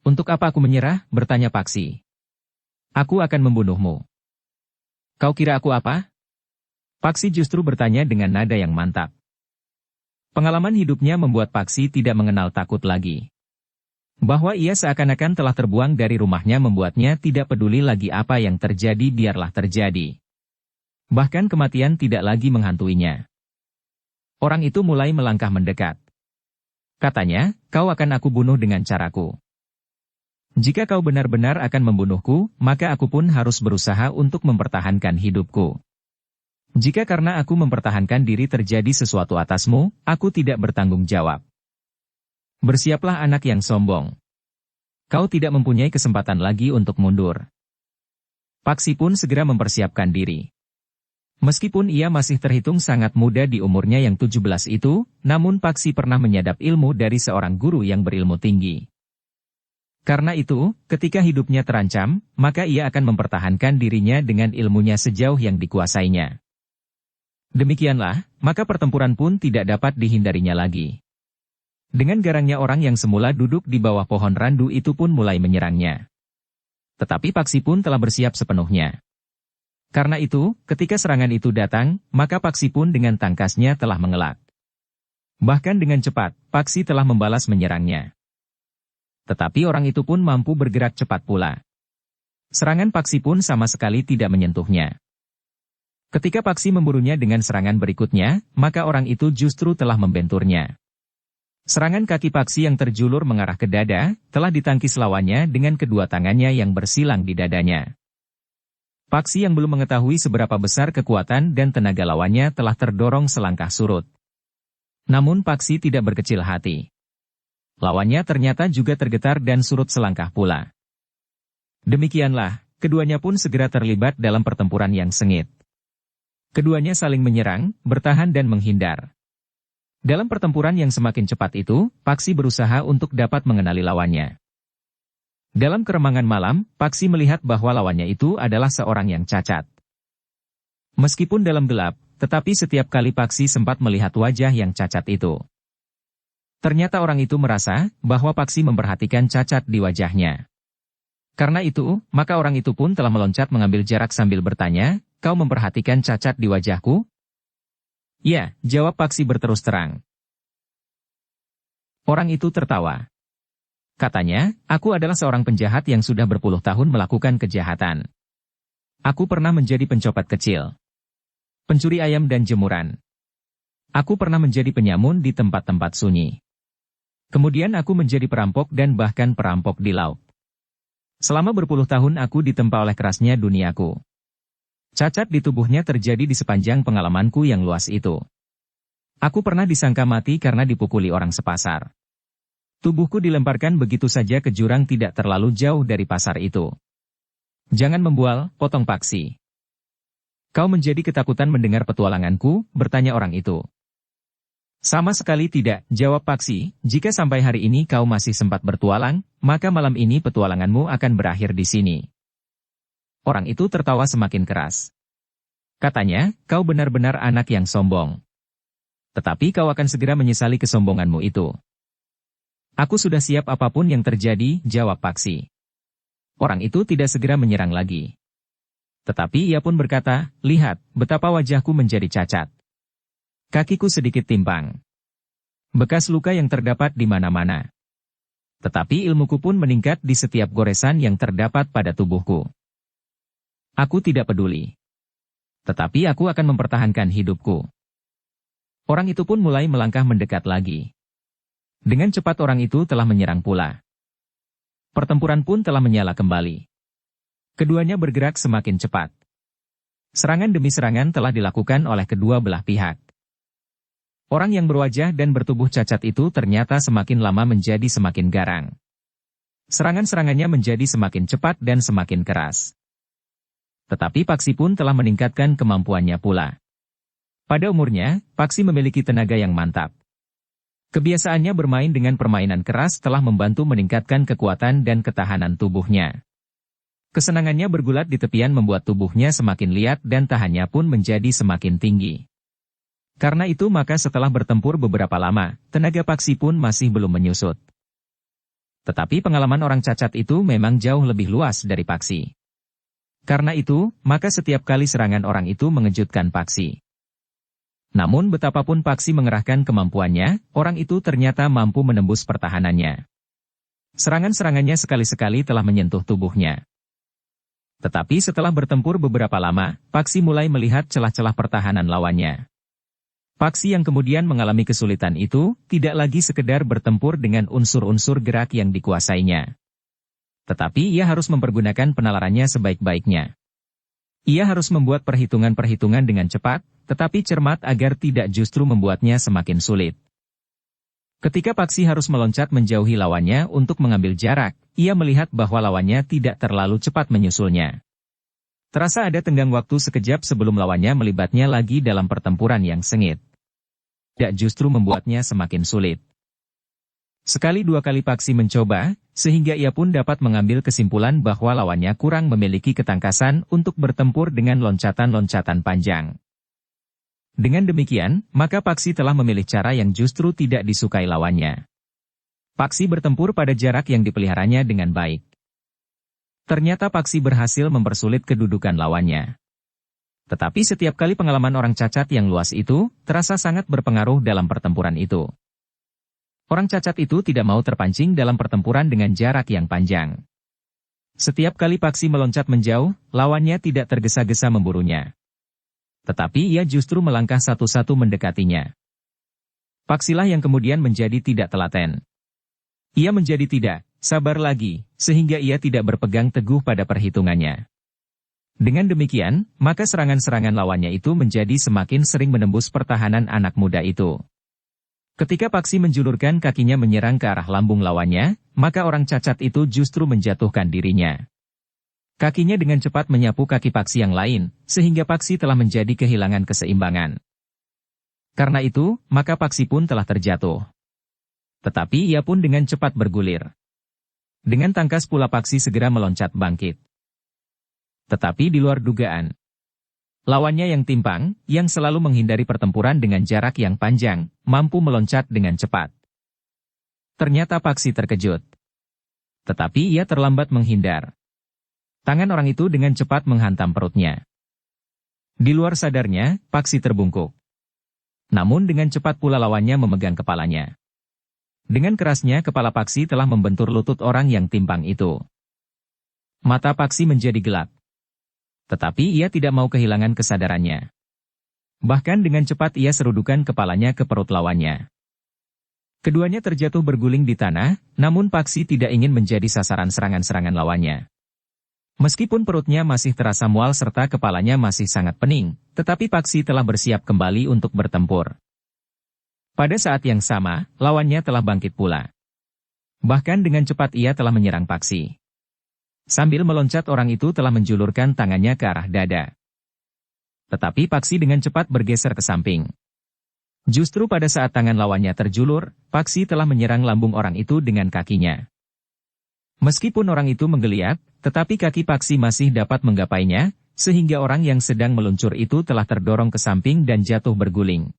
"Untuk apa aku menyerah?" bertanya Paksi. "Aku akan membunuhmu." "Kau kira aku apa?" Paksi justru bertanya dengan nada yang mantap. Pengalaman hidupnya membuat Paksi tidak mengenal takut lagi. Bahwa ia seakan-akan telah terbuang dari rumahnya membuatnya tidak peduli lagi apa yang terjadi, biarlah terjadi. Bahkan kematian tidak lagi menghantuinya. Orang itu mulai melangkah mendekat. Katanya, "Kau akan aku bunuh dengan caraku. Jika kau benar-benar akan membunuhku, maka aku pun harus berusaha untuk mempertahankan hidupku. Jika karena aku mempertahankan diri terjadi sesuatu atasmu, aku tidak bertanggung jawab. Bersiaplah anak yang sombong. Kau tidak mempunyai kesempatan lagi untuk mundur." Paksi pun segera mempersiapkan diri. Meskipun ia masih terhitung sangat muda di umurnya yang 17 itu, namun Paksi pernah menyadap ilmu dari seorang guru yang berilmu tinggi. Karena itu, ketika hidupnya terancam, maka ia akan mempertahankan dirinya dengan ilmunya sejauh yang dikuasainya. Demikianlah, maka pertempuran pun tidak dapat dihindarinya lagi. Dengan garangnya orang yang semula duduk di bawah pohon randu itu pun mulai menyerangnya. Tetapi Paksi pun telah bersiap sepenuhnya. Karena itu, ketika serangan itu datang, maka Paksi pun dengan tangkasnya telah mengelak. Bahkan dengan cepat, Paksi telah membalas menyerangnya. Tetapi orang itu pun mampu bergerak cepat pula. Serangan Paksi pun sama sekali tidak menyentuhnya. Ketika Paksi memburunya dengan serangan berikutnya, maka orang itu justru telah membenturnya. Serangan kaki Paksi yang terjulur mengarah ke dada, telah ditangkis lawannya dengan kedua tangannya yang bersilang di dadanya. Paksi yang belum mengetahui seberapa besar kekuatan dan tenaga lawannya telah terdorong selangkah surut. Namun Paksi tidak berkecil hati. Lawannya ternyata juga tergetar dan surut selangkah pula. Demikianlah, keduanya pun segera terlibat dalam pertempuran yang sengit. Keduanya saling menyerang, bertahan dan menghindar. Dalam pertempuran yang semakin cepat itu, Paksi berusaha untuk dapat mengenali lawannya. Dalam keremangan malam, Paksi melihat bahwa lawannya itu adalah seorang yang cacat. Meskipun dalam gelap, tetapi setiap kali Paksi sempat melihat wajah yang cacat itu. Ternyata orang itu merasa bahwa Paksi memperhatikan cacat di wajahnya. Karena itu, maka orang itu pun telah meloncat mengambil jarak sambil bertanya, "Kau memperhatikan cacat di wajahku?" "Ya," jawab Paksi berterus terang. Orang itu tertawa. Katanya, "Aku adalah seorang penjahat yang sudah berpuluh tahun melakukan kejahatan. Aku pernah menjadi pencopet kecil, pencuri ayam dan jemuran. Aku pernah menjadi penyamun di tempat-tempat sunyi. Kemudian aku menjadi perampok dan bahkan perampok di laut. Selama berpuluh tahun aku ditempa oleh kerasnya duniaku. Cacat di tubuhnya terjadi di sepanjang pengalamanku yang luas itu. Aku pernah disangka mati karena dipukuli orang sepasar. Tubuhku dilemparkan begitu saja ke jurang tidak terlalu jauh dari pasar itu." "Jangan membual," potong Paksi. "Kau menjadi ketakutan mendengar petualanganku?" bertanya orang itu. "Sama sekali tidak," jawab Paksi. "Jika sampai hari ini kau masih sempat bertualang, maka malam ini petualanganmu akan berakhir di sini." Orang itu tertawa semakin keras. Katanya, "Kau benar-benar anak yang sombong. Tetapi kau akan segera menyesali kesombonganmu itu." "Aku sudah siap apapun yang terjadi," jawab Paksi. Orang itu tidak segera menyerang lagi. Tetapi ia pun berkata, "Lihat, betapa wajahku menjadi cacat. Kakiku sedikit timpang. Bekas luka yang terdapat di mana-mana. Tetapi ilmuku pun meningkat di setiap goresan yang terdapat pada tubuhku. Aku tidak peduli. Tetapi aku akan mempertahankan hidupku." Orang itu pun mulai melangkah mendekat lagi. Dengan cepat orang itu telah menyerang pula. Pertempuran pun telah menyala kembali. Keduanya bergerak semakin cepat. Serangan demi serangan telah dilakukan oleh kedua belah pihak. Orang yang berwajah dan bertubuh cacat itu ternyata semakin lama menjadi semakin garang. Serangan-serangannya menjadi semakin cepat dan semakin keras. Tetapi Paksi pun telah meningkatkan kemampuannya pula. Pada umurnya, Paksi memiliki tenaga yang mantap. Kebiasaannya bermain dengan permainan keras telah membantu meningkatkan kekuatan dan ketahanan tubuhnya. Kesenangannya bergulat di tepian membuat tubuhnya semakin liat dan tahannya pun menjadi semakin tinggi. Karena itu maka setelah bertempur beberapa lama, tenaga Paksi pun masih belum menyusut. Tetapi pengalaman orang cacat itu memang jauh lebih luas dari Paksi. Karena itu, maka setiap kali serangan orang itu mengejutkan Paksi. Namun betapapun Paksi mengerahkan kemampuannya, orang itu ternyata mampu menembus pertahanannya. Serangan-serangannya sekali-sekali telah menyentuh tubuhnya. Tetapi setelah bertempur beberapa lama, Paksi mulai melihat celah-celah pertahanan lawannya. Paksi yang kemudian mengalami kesulitan itu, tidak lagi sekedar bertempur dengan unsur-unsur gerak yang dikuasainya. Tetapi ia harus mempergunakan penalarannya sebaik-baiknya. Ia harus membuat perhitungan-perhitungan dengan cepat, tetapi cermat agar tidak justru membuatnya semakin sulit. Ketika Paksi harus meloncat menjauhi lawannya untuk mengambil jarak, ia melihat bahwa lawannya tidak terlalu cepat menyusulnya. Terasa ada tenggang waktu sekejap sebelum lawannya melibatnya lagi dalam pertempuran yang sengit. Tidak justru membuatnya semakin sulit. Sekali dua kali Paksi mencoba, sehingga ia pun dapat mengambil kesimpulan bahwa lawannya kurang memiliki ketangkasan untuk bertempur dengan loncatan-loncatan panjang. Dengan demikian, maka Paksi telah memilih cara yang justru tidak disukai lawannya. Paksi bertempur pada jarak yang dipeliharanya dengan baik. Ternyata Paksi berhasil mempersulit kedudukan lawannya. Tetapi setiap kali pengalaman orang cacat yang luas itu, terasa sangat berpengaruh dalam pertempuran itu. Orang cacat itu tidak mau terpancing dalam pertempuran dengan jarak yang panjang. Setiap kali Paksi meloncat menjauh, lawannya tidak tergesa-gesa memburunya. Tetapi ia justru melangkah satu-satu mendekatinya. Paksilah yang kemudian menjadi tidak telaten. Ia menjadi tidak sabar lagi, sehingga ia tidak berpegang teguh pada perhitungannya. Dengan demikian, maka serangan-serangan lawannya itu menjadi semakin sering menembus pertahanan anak muda itu. Ketika Paksi menjulurkan kakinya menyerang ke arah lambung lawannya, maka orang cacat itu justru menjatuhkan dirinya. Kakinya dengan cepat menyapu kaki Paksi yang lain, sehingga Paksi telah menjadi kehilangan keseimbangan. Karena itu, maka Paksi pun telah terjatuh. Tetapi ia pun dengan cepat bergulir. Dengan tangkas pula Paksi segera meloncat bangkit. Tetapi di luar dugaan, lawannya yang timpang, yang selalu menghindari pertempuran dengan jarak yang panjang, mampu meloncat dengan cepat. Ternyata Paksi terkejut. Tetapi ia terlambat menghindar. Tangan orang itu dengan cepat menghantam perutnya. Di luar sadarnya, Paksi terbungkuk. Namun dengan cepat pula lawannya memegang kepalanya. Dengan kerasnya kepala Paksi telah membentur lutut orang yang timpang itu. Mata Paksi menjadi gelap. Tetapi ia tidak mau kehilangan kesadarannya. Bahkan dengan cepat ia serudukan kepalanya ke perut lawannya. Keduanya terjatuh berguling di tanah, namun Paksi tidak ingin menjadi sasaran serangan-serangan lawannya. Meskipun perutnya masih terasa mual serta kepalanya masih sangat pening, tetapi Paksi telah bersiap kembali untuk bertempur. Pada saat yang sama, lawannya telah bangkit pula. Bahkan dengan cepat ia telah menyerang Paksi. Sambil meloncat orang itu telah menjulurkan tangannya ke arah dada. Tetapi Paksi dengan cepat bergeser ke samping. Justru pada saat tangan lawannya terjulur, Paksi telah menyerang lambung orang itu dengan kakinya. Meskipun orang itu menggeliat, tetapi kaki Paksi masih dapat menggapainya, sehingga orang yang sedang meluncur itu telah terdorong ke samping dan jatuh berguling.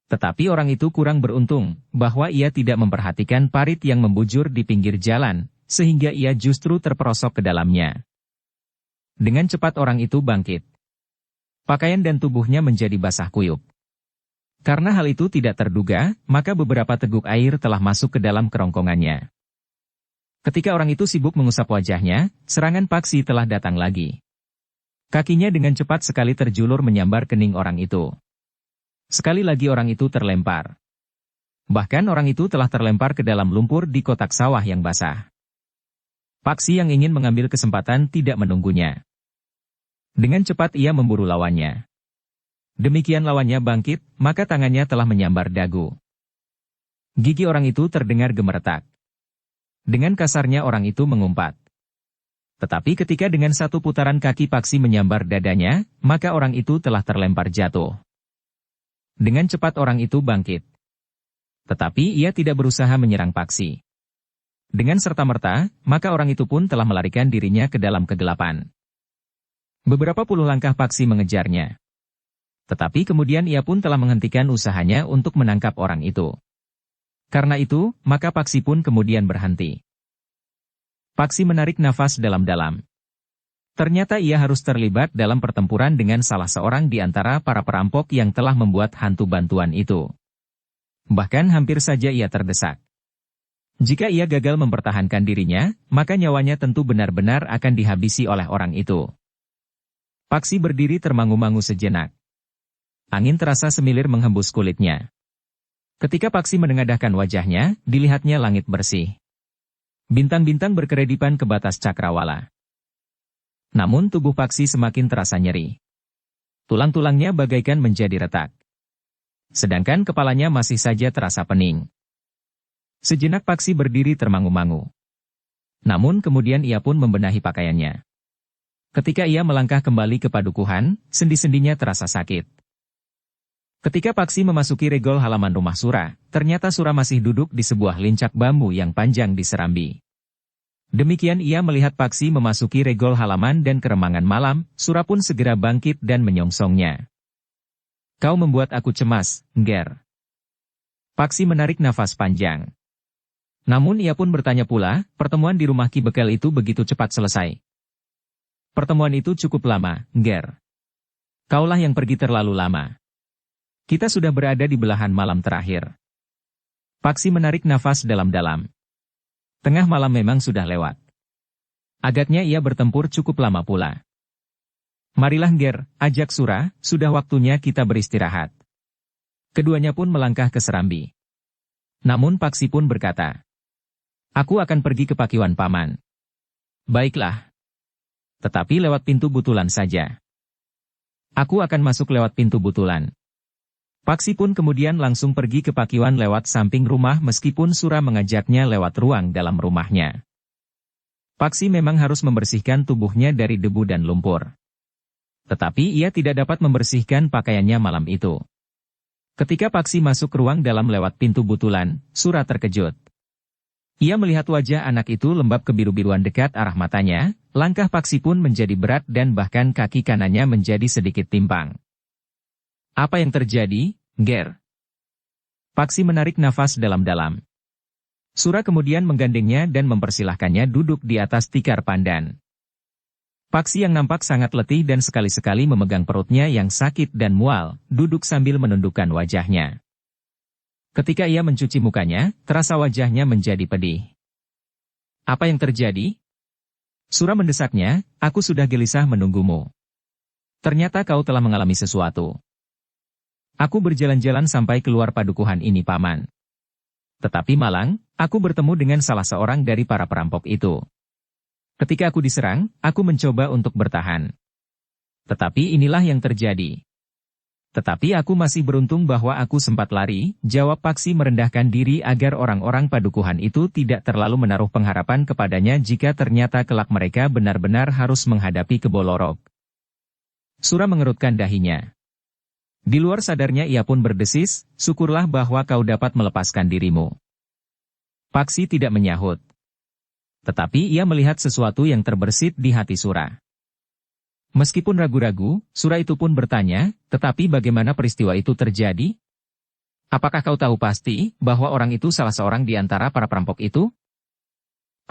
Tetapi orang itu kurang beruntung, bahwa ia tidak memperhatikan parit yang membujur di pinggir jalan, sehingga ia justru terperosok ke dalamnya. Dengan cepat orang itu bangkit. Pakaian dan tubuhnya menjadi basah kuyup. Karena hal itu tidak terduga, maka beberapa teguk air telah masuk ke dalam kerongkongannya. Ketika orang itu sibuk mengusap wajahnya, serangan Paksi telah datang lagi. Kakinya dengan cepat sekali terjulur menyambar kening orang itu. Sekali lagi orang itu terlempar. Bahkan orang itu telah terlempar ke dalam lumpur di kotak sawah yang basah. Paksi yang ingin mengambil kesempatan tidak menunggunya. Dengan cepat ia memburu lawannya. Demikian lawannya bangkit, maka tangannya telah menyambar dagu. Gigi orang itu terdengar gemeretak. Dengan kasarnya orang itu mengumpat. Tetapi ketika dengan satu putaran kaki Paksi menyambar dadanya, maka orang itu telah terlempar jatuh. Dengan cepat orang itu bangkit. Tetapi ia tidak berusaha menyerang Paksi. Dengan serta-merta, maka orang itu pun telah melarikan dirinya ke dalam kegelapan. Beberapa puluh langkah Paksi mengejarnya. Tetapi kemudian ia pun telah menghentikan usahanya untuk menangkap orang itu. Karena itu, maka Paksi pun kemudian berhenti. Paksi menarik nafas dalam-dalam. Ternyata ia harus terlibat dalam pertempuran dengan salah seorang di antara para perampok yang telah membuat hantu bantuan itu. Bahkan hampir saja ia terdesak. Jika ia gagal mempertahankan dirinya, maka nyawanya tentu benar-benar akan dihabisi oleh orang itu. Paksi berdiri termangu-mangu sejenak. Angin terasa semilir menghembus kulitnya. Ketika Paksi menengadahkan wajahnya, dilihatnya langit bersih. Bintang-bintang berkeredipan ke batas cakrawala. Namun tubuh Paksi semakin terasa nyeri. Tulang-tulangnya bagaikan menjadi retak. Sedangkan kepalanya masih saja terasa pening. Sejenak Paksi berdiri termangu-mangu. Namun kemudian ia pun membenahi pakaiannya. Ketika ia melangkah kembali ke padukuhan, sendi-sendinya terasa sakit. Ketika Paksi memasuki regol halaman rumah Sura, ternyata Sura masih duduk di sebuah lincak bambu yang panjang di serambi. Demikian ia melihat Paksi memasuki regol halaman dan keremangan malam, Sura pun segera bangkit dan menyongsongnya. Kau membuat aku cemas, Nger. Paksi menarik nafas panjang. Namun ia pun bertanya pula, pertemuan di rumah Ki Bekel itu begitu cepat selesai. Pertemuan itu cukup lama, Nger. Kaulah yang pergi terlalu lama. Kita sudah berada di belahan malam terakhir. Paksi menarik nafas dalam-dalam. Tengah malam memang sudah lewat. Agaknya ia bertempur cukup lama pula. Marilah Nger, ajak Sura, sudah waktunya kita beristirahat. Keduanya pun melangkah ke serambi. Namun Paksi pun berkata, aku akan pergi ke Pakiwan Paman. Baiklah. Tetapi lewat pintu butulan saja. Aku akan masuk lewat pintu butulan. Paksi pun kemudian langsung pergi ke Pakiwan lewat samping rumah meskipun Sura mengajaknya lewat ruang dalam rumahnya. Paksi memang harus membersihkan tubuhnya dari debu dan lumpur. Tetapi ia tidak dapat membersihkan pakaiannya malam itu. Ketika Paksi masuk ruang dalam lewat pintu butulan, Sura terkejut. Ia melihat wajah anak itu lembab kebiru-biruan dekat arah matanya, langkah Paksi pun menjadi berat dan bahkan kaki kanannya menjadi sedikit timpang. Apa yang terjadi, Nger? Paksi menarik nafas dalam-dalam. Sura kemudian menggandengnya dan mempersilahkannya duduk di atas tikar pandan. Paksi yang nampak sangat letih dan sekali-sekali memegang perutnya yang sakit dan mual, duduk sambil menundukkan wajahnya. Ketika ia mencuci mukanya, terasa wajahnya menjadi pedih. Apa yang terjadi? Sura mendesaknya, aku sudah gelisah menunggumu. Ternyata kau telah mengalami sesuatu. Aku berjalan-jalan sampai keluar padukuhan ini Paman. Tetapi malang, aku bertemu dengan salah seorang dari para perampok itu. Ketika aku diserang, aku mencoba untuk bertahan. Tetapi inilah yang terjadi. Tetapi aku masih beruntung bahwa aku sempat lari, jawab Paksi merendahkan diri agar orang-orang padukuhan itu tidak terlalu menaruh pengharapan kepadanya jika ternyata kelak mereka benar-benar harus menghadapi Kebolorok. Sura mengerutkan dahinya. Di luar sadarnya ia pun berdesis, syukurlah bahwa kau dapat melepaskan dirimu. Paksi tidak menyahut. Tetapi ia melihat sesuatu yang terbersit di hati Sura. Meskipun ragu-ragu, Sura itu pun bertanya, tetapi bagaimana peristiwa itu terjadi? Apakah kau tahu pasti bahwa orang itu salah seorang di antara para perampok itu?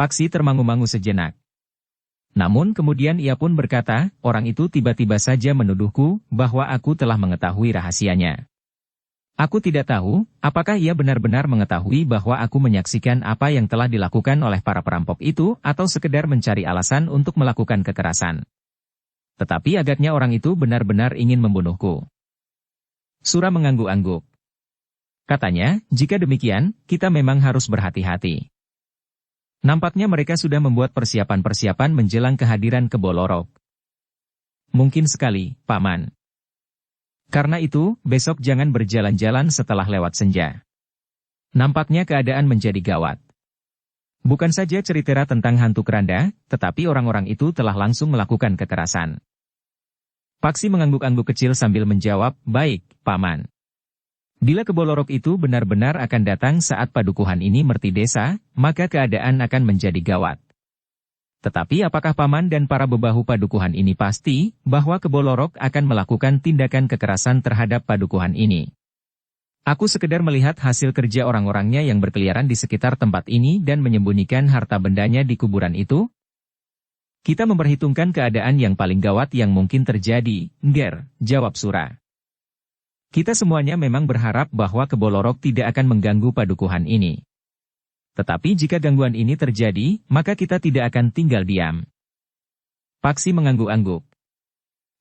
Paksi termangu-mangu sejenak. Namun kemudian ia pun berkata, orang itu tiba-tiba saja menuduhku bahwa aku telah mengetahui rahasianya. Aku tidak tahu, apakah ia benar-benar mengetahui bahwa aku menyaksikan apa yang telah dilakukan oleh para perampok itu atau sekedar mencari alasan untuk melakukan kekerasan. Tetapi agaknya orang itu benar-benar ingin membunuhku. Sura mengangguk-angguk. Katanya, jika demikian, kita memang harus berhati-hati. Nampaknya mereka sudah membuat persiapan-persiapan menjelang kehadiran Kebolorok. Mungkin sekali, Paman. Karena itu, besok jangan berjalan-jalan setelah lewat senja. Nampaknya keadaan menjadi gawat. Bukan saja cerita tentang hantu keranda, tetapi orang-orang itu telah langsung melakukan kekerasan. Paksi mengangguk-angguk kecil sambil menjawab, baik, Paman. Bila Kebolorok itu benar-benar akan datang saat padukuhan ini merti desa, maka keadaan akan menjadi gawat. Tetapi apakah Paman dan para bebahu padukuhan ini pasti bahwa Kebolorok akan melakukan tindakan kekerasan terhadap padukuhan ini? Aku sekedar melihat hasil kerja orang-orangnya yang berkeliaran di sekitar tempat ini dan menyembunyikan harta bendanya di kuburan itu. Kita memperhitungkan keadaan yang paling gawat yang mungkin terjadi, Nger, jawab Sura. Kita semuanya memang berharap bahwa Kebolorok tidak akan mengganggu padukuhan ini. Tetapi jika gangguan ini terjadi, maka kita tidak akan tinggal diam. Paksi mengangguk-angguk.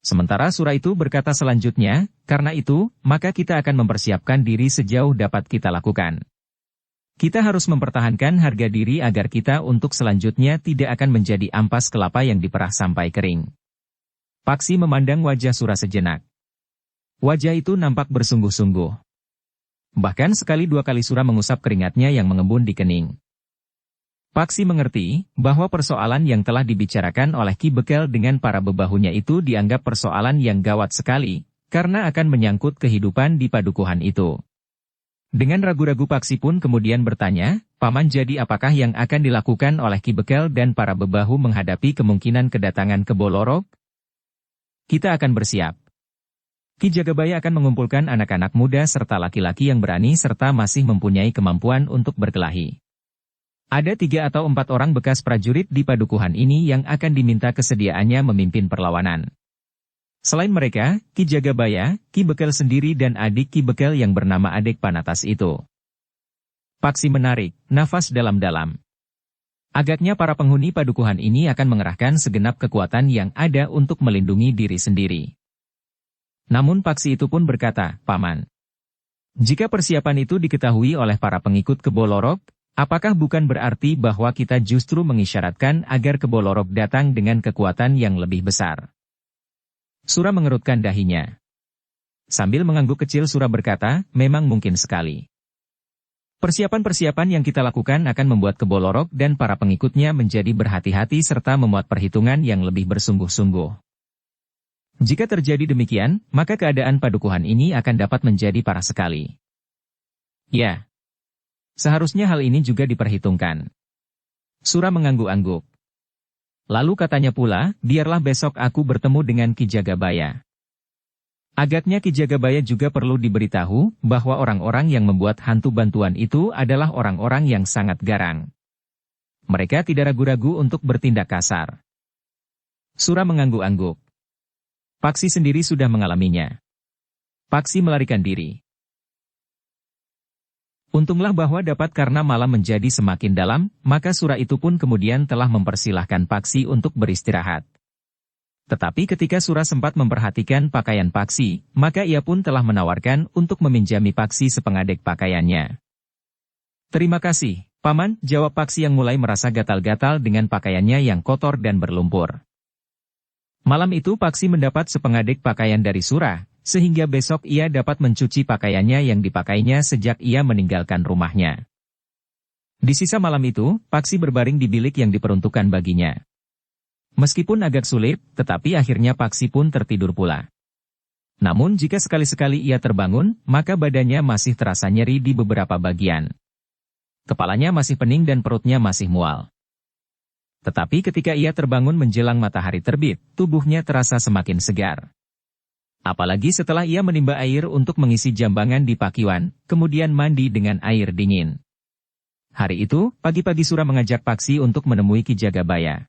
Sementara Sura itu berkata selanjutnya, karena itu, maka kita akan mempersiapkan diri sejauh dapat kita lakukan. Kita harus mempertahankan harga diri agar kita untuk selanjutnya tidak akan menjadi ampas kelapa yang diperah sampai kering. Paksi memandang wajah Sura sejenak. Wajah itu nampak bersungguh-sungguh. Bahkan sekali dua kali Sura mengusap keringatnya yang mengembun di kening. Paksi mengerti bahwa persoalan yang telah dibicarakan oleh Ki Bekel dengan para bebahunya itu dianggap persoalan yang gawat sekali, karena akan menyangkut kehidupan di padukuhan itu. Dengan ragu-ragu Paksi pun kemudian bertanya, Paman, jadi apakah yang akan dilakukan oleh Ki Bekel dan para bebahu menghadapi kemungkinan kedatangan Kebolorok? Kita akan bersiap. Ki Jagabaya akan mengumpulkan anak-anak muda serta laki-laki yang berani serta masih mempunyai kemampuan untuk berkelahi. Ada 3 atau 4 orang bekas prajurit di padukuhan ini yang akan diminta kesediaannya memimpin perlawanan. Selain mereka, Ki Jagabaya, Ki Bekel sendiri dan adik Ki Bekel yang bernama Adek Panatas itu. Paksi menarik nafas dalam-dalam. Agaknya para penghuni padukuhan ini akan mengerahkan segenap kekuatan yang ada untuk melindungi diri sendiri. Namun Paksi itu pun berkata, "Paman, jika persiapan itu diketahui oleh para pengikut Kebo Lorok, apakah bukan berarti bahwa kita justru mengisyaratkan agar Kebo Lorok datang dengan kekuatan yang lebih besar?" Sura mengerutkan dahinya. Sambil mengangguk kecil Sura berkata, "Memang mungkin sekali. Persiapan-persiapan yang kita lakukan akan membuat Kebo Lorok dan para pengikutnya menjadi berhati-hati serta memuat perhitungan yang lebih bersungguh-sungguh. Jika terjadi demikian, maka keadaan padukuhan ini akan dapat menjadi parah sekali." Ya, seharusnya hal ini juga diperhitungkan. Sura mengangguk-angguk. Lalu katanya pula, "Biarlah besok aku bertemu dengan Ki Jagabaya." Agaknya Ki Jagabaya juga perlu diberitahu bahwa orang-orang yang membuat hantu bantuan itu adalah orang-orang yang sangat garang. Mereka tidak ragu-ragu untuk bertindak kasar. Sura mengangguk-angguk. Paksi sendiri sudah mengalaminya. Paksi melarikan diri. Untunglah bahwa dapat karena malam menjadi semakin dalam, maka Sura itu pun kemudian telah mempersilahkan Paksi untuk beristirahat. Tetapi ketika Sura sempat memperhatikan pakaian Paksi, maka ia pun telah menawarkan untuk meminjami Paksi sepengadek pakaiannya. "Terima kasih, Paman," jawab Paksi yang mulai merasa gatal-gatal dengan pakaiannya yang kotor dan berlumpur. Malam itu Paksi mendapat sepengadek pakaian dari Sura, sehingga besok ia dapat mencuci pakaiannya yang dipakainya sejak ia meninggalkan rumahnya. Di sisa malam itu, Paksi berbaring di bilik yang diperuntukkan baginya. Meskipun agak sulit, tetapi akhirnya Paksi pun tertidur pula. Namun jika sekali-sekali ia terbangun, maka badannya masih terasa nyeri di beberapa bagian. Kepalanya masih pening dan perutnya masih mual. Tetapi ketika ia terbangun menjelang matahari terbit, tubuhnya terasa semakin segar. Apalagi setelah ia menimba air untuk mengisi jambangan di Pakiwan, kemudian mandi dengan air dingin. Hari itu, pagi-pagi Sura mengajak Paksi untuk menemui Ki Jagabaya.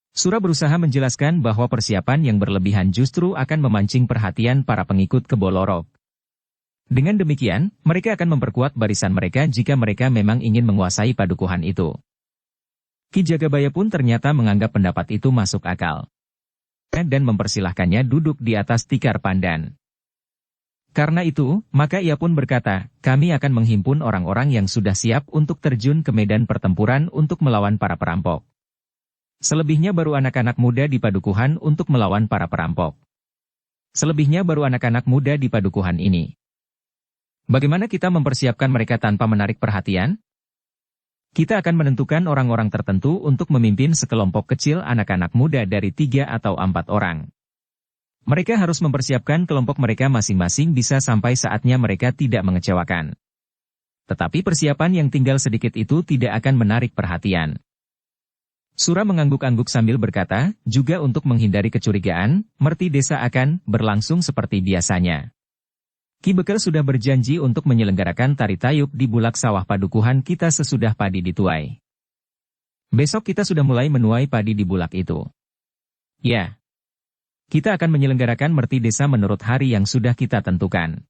Sura berusaha menjelaskan bahwa persiapan yang berlebihan justru akan memancing perhatian para pengikut Kebo Lorok. Dengan demikian, mereka akan memperkuat barisan mereka jika mereka memang ingin menguasai padukuhan itu. Ki Jagabaya pun ternyata menganggap pendapat itu masuk akal. Dan mempersilahkannya duduk di atas tikar pandan. Karena itu, maka ia pun berkata, "Kami akan menghimpun orang-orang yang sudah siap untuk terjun ke medan pertempuran untuk melawan para perampok. Selebihnya baru anak-anak muda di padukuhan untuk melawan para perampok. Selebihnya baru anak-anak muda di padukuhan ini. Bagaimana kita mempersiapkan mereka tanpa menarik perhatian? Kita akan menentukan orang-orang tertentu untuk memimpin sekelompok kecil anak-anak muda dari 3 atau 4 orang. Mereka harus mempersiapkan kelompok mereka masing-masing bisa sampai saatnya mereka tidak mengecewakan. Tetapi persiapan yang tinggal sedikit itu tidak akan menarik perhatian." Sura mengangguk-angguk sambil berkata, "Juga untuk menghindari kecurigaan, merti desa akan berlangsung seperti biasanya. Ki Bekel sudah berjanji untuk menyelenggarakan tari tayub di bulak sawah padukuhan kita sesudah padi dituai. Besok kita sudah mulai menuai padi di bulak itu. Ya, kita akan menyelenggarakan merti desa menurut hari yang sudah kita tentukan."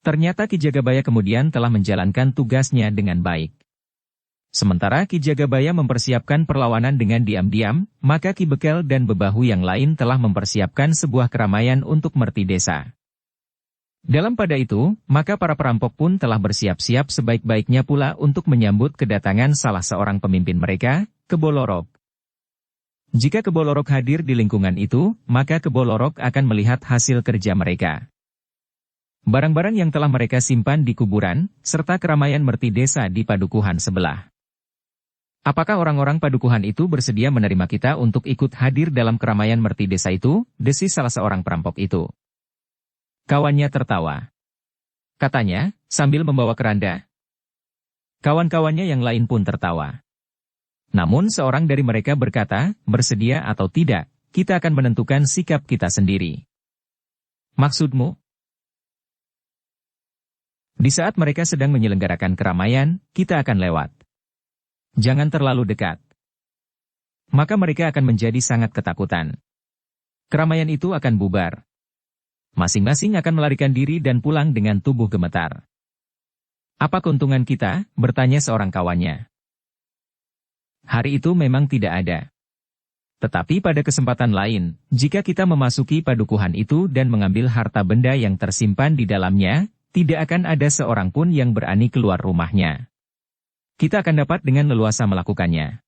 Ternyata Ki Jagabaya kemudian telah menjalankan tugasnya dengan baik. Sementara Ki Jagabaya mempersiapkan perlawanan dengan diam-diam, maka Ki Bekel dan bebahu yang lain telah mempersiapkan sebuah keramaian untuk merti desa. Dalam pada itu, maka para perampok pun telah bersiap-siap sebaik-baiknya pula untuk menyambut kedatangan salah seorang pemimpin mereka, Kebo Lorok. Jika Kebo Lorok hadir di lingkungan itu, maka Kebo Lorok akan melihat hasil kerja mereka. Barang-barang yang telah mereka simpan di kuburan, serta keramaian merti desa di padukuhan sebelah. "Apakah orang-orang padukuhan itu bersedia menerima kita untuk ikut hadir dalam keramaian merti desa itu?" desis salah seorang perampok itu. Kawannya tertawa. Katanya, sambil membawa keranda. Kawan-kawannya yang lain pun tertawa. Namun seorang dari mereka berkata, "Bersedia atau tidak, kita akan menentukan sikap kita sendiri." Maksudmu? Di saat mereka sedang menyelenggarakan keramaian, kita akan lewat. Jangan terlalu dekat. Maka mereka akan menjadi sangat ketakutan. Keramaian itu akan bubar. Masing-masing akan melarikan diri dan pulang dengan tubuh gemetar. Apa keuntungan kita? Bertanya seorang kawannya. Hari itu memang tidak ada. Tetapi pada kesempatan lain, jika kita memasuki padukuhan itu dan mengambil harta benda yang tersimpan di dalamnya, tidak akan ada seorang pun yang berani keluar rumahnya. Kita akan dapat dengan leluasa melakukannya.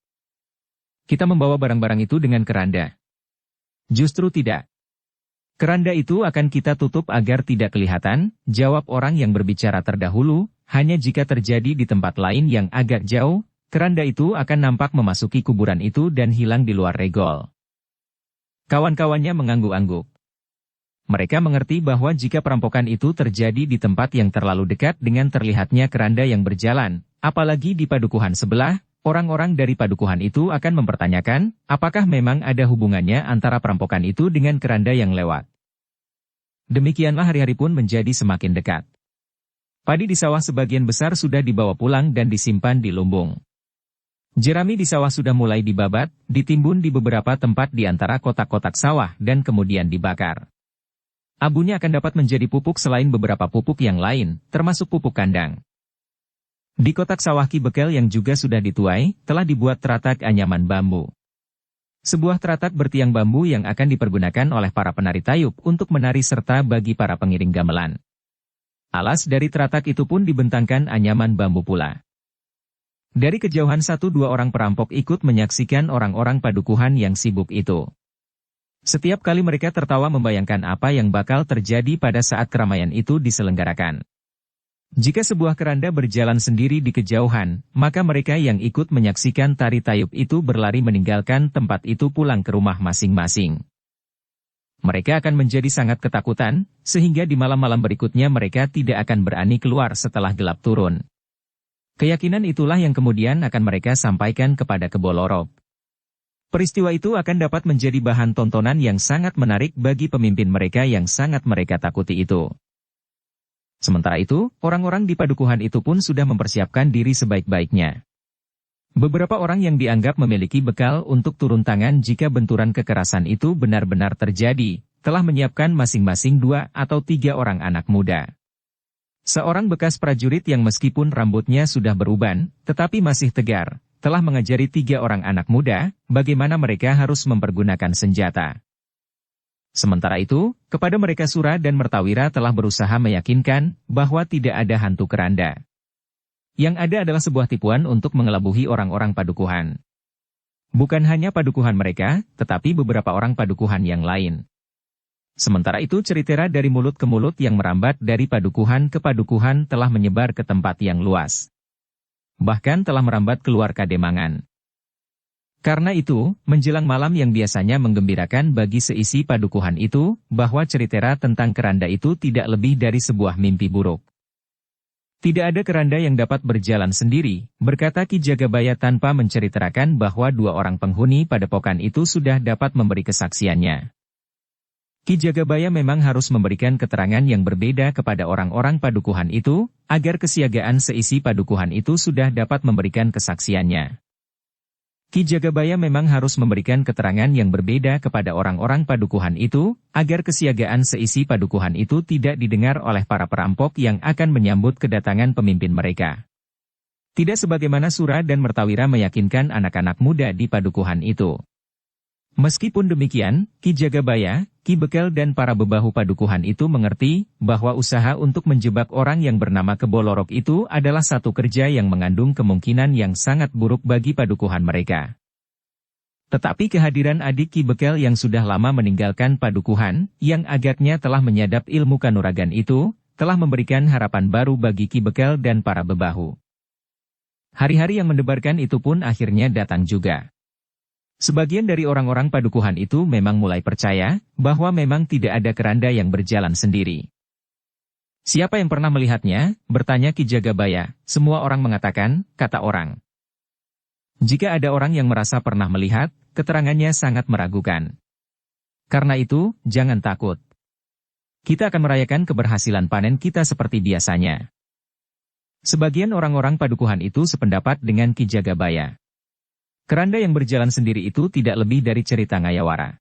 Kita membawa barang-barang itu dengan keranda. Justru tidak. Keranda itu akan kita tutup agar tidak kelihatan, jawab orang yang berbicara terdahulu, hanya jika terjadi di tempat lain yang agak jauh, keranda itu akan nampak memasuki kuburan itu dan hilang di luar regol. Kawan-kawannya mengangguk-angguk. Mereka mengerti bahwa jika perampokan itu terjadi di tempat yang terlalu dekat dengan terlihatnya keranda yang berjalan, apalagi di padukuhan sebelah, orang-orang dari padukuhan itu akan mempertanyakan, apakah memang ada hubungannya antara perampokan itu dengan keranda yang lewat. Demikianlah hari-hari pun menjadi semakin dekat. Padi di sawah sebagian besar sudah dibawa pulang dan disimpan di lumbung. Jerami di sawah sudah mulai dibabat, ditimbun di beberapa tempat di antara kotak-kotak sawah dan kemudian dibakar. Abunya akan dapat menjadi pupuk selain beberapa pupuk yang lain, termasuk pupuk kandang. Di kotak sawah Ki Bekel yang juga sudah dituai, telah dibuat teratak anyaman bambu. Sebuah teratak bertiang bambu yang akan dipergunakan oleh para penari tayub untuk menari serta bagi para pengiring gamelan. Alas dari teratak itu pun dibentangkan anyaman bambu pula. Dari kejauhan 1-2 orang perampok ikut menyaksikan orang-orang padukuhan yang sibuk itu. Setiap kali mereka tertawa membayangkan apa yang bakal terjadi pada saat keramaian itu diselenggarakan. Jika sebuah keranda berjalan sendiri di kejauhan, maka mereka yang ikut menyaksikan tari tayub itu berlari meninggalkan tempat itu pulang ke rumah masing-masing. Mereka akan menjadi sangat ketakutan, sehingga di malam-malam berikutnya mereka tidak akan berani keluar setelah gelap turun. Keyakinan itulah yang kemudian akan mereka sampaikan kepada Kebo Lorok. Peristiwa itu akan dapat menjadi bahan tontonan yang sangat menarik bagi pemimpin mereka yang sangat mereka takuti itu. Sementara itu, orang-orang di padukuhan itu pun sudah mempersiapkan diri sebaik-baiknya. Beberapa orang yang dianggap memiliki bekal untuk turun tangan jika benturan kekerasan itu benar-benar terjadi, telah menyiapkan masing-masing 2 atau 3 orang anak muda. Seorang bekas prajurit yang meskipun rambutnya sudah beruban, tetapi masih tegar, telah mengajari 3 orang anak muda, bagaimana mereka harus mempergunakan senjata. Sementara itu, kepada mereka Sura dan Mertawira telah berusaha meyakinkan bahwa tidak ada hantu keranda. Yang ada adalah sebuah tipuan untuk mengelabuhi orang-orang padukuhan. Bukan hanya padukuhan mereka, tetapi beberapa orang padukuhan yang lain. Sementara itu ceritera dari mulut ke mulut yang merambat dari padukuhan ke padukuhan telah menyebar ke tempat yang luas. Bahkan telah merambat keluar Kademangan. Karena itu, menjelang malam yang biasanya menggembirakan bagi seisi padukuhan itu, bahwa ceritera tentang keranda itu tidak lebih dari sebuah mimpi buruk. Tidak ada keranda yang dapat berjalan sendiri, berkata Ki Jagabaya tanpa menceritakan bahwa 2 orang penghuni padepokan itu sudah dapat memberi kesaksiannya. Ki Jagabaya memang harus memberikan keterangan yang berbeda kepada orang-orang padukuhan itu, agar kesiagaan seisi padukuhan itu sudah dapat memberikan kesaksiannya. Ki Jagabaya memang harus memberikan keterangan yang berbeda kepada orang-orang padukuhan itu, agar kesiagaan seisi padukuhan itu tidak didengar oleh para perampok yang akan menyambut kedatangan pemimpin mereka. Tidak sebagaimana Sura dan Mertawira meyakinkan anak-anak muda di padukuhan itu. Meskipun demikian, Ki Jagabaya, Ki Bekel dan para bebahu padukuhan itu mengerti bahwa usaha untuk menjebak orang yang bernama Kebo Lorok itu adalah satu kerja yang mengandung kemungkinan yang sangat buruk bagi padukuhan mereka. Tetapi kehadiran adik Ki Bekel yang sudah lama meninggalkan padukuhan, yang agaknya telah menyadap ilmu kanuragan itu, telah memberikan harapan baru bagi Ki Bekel dan para bebahu. Hari-hari yang mendebarkan itu pun akhirnya datang juga. Sebagian dari orang-orang padukuhan itu memang mulai percaya bahwa memang tidak ada keranda yang berjalan sendiri. Siapa yang pernah melihatnya? Bertanya Ki Jagabaya. Semua orang mengatakan, kata orang. Jika ada orang yang merasa pernah melihat, keterangannya sangat meragukan. Karena itu, jangan takut. kita akan merayakan keberhasilan panen kita seperti biasanya. Sebagian orang-orang padukuhan itu sependapat dengan Ki Jagabaya. Keranda yang berjalan sendiri itu tidak lebih dari cerita ngayawara.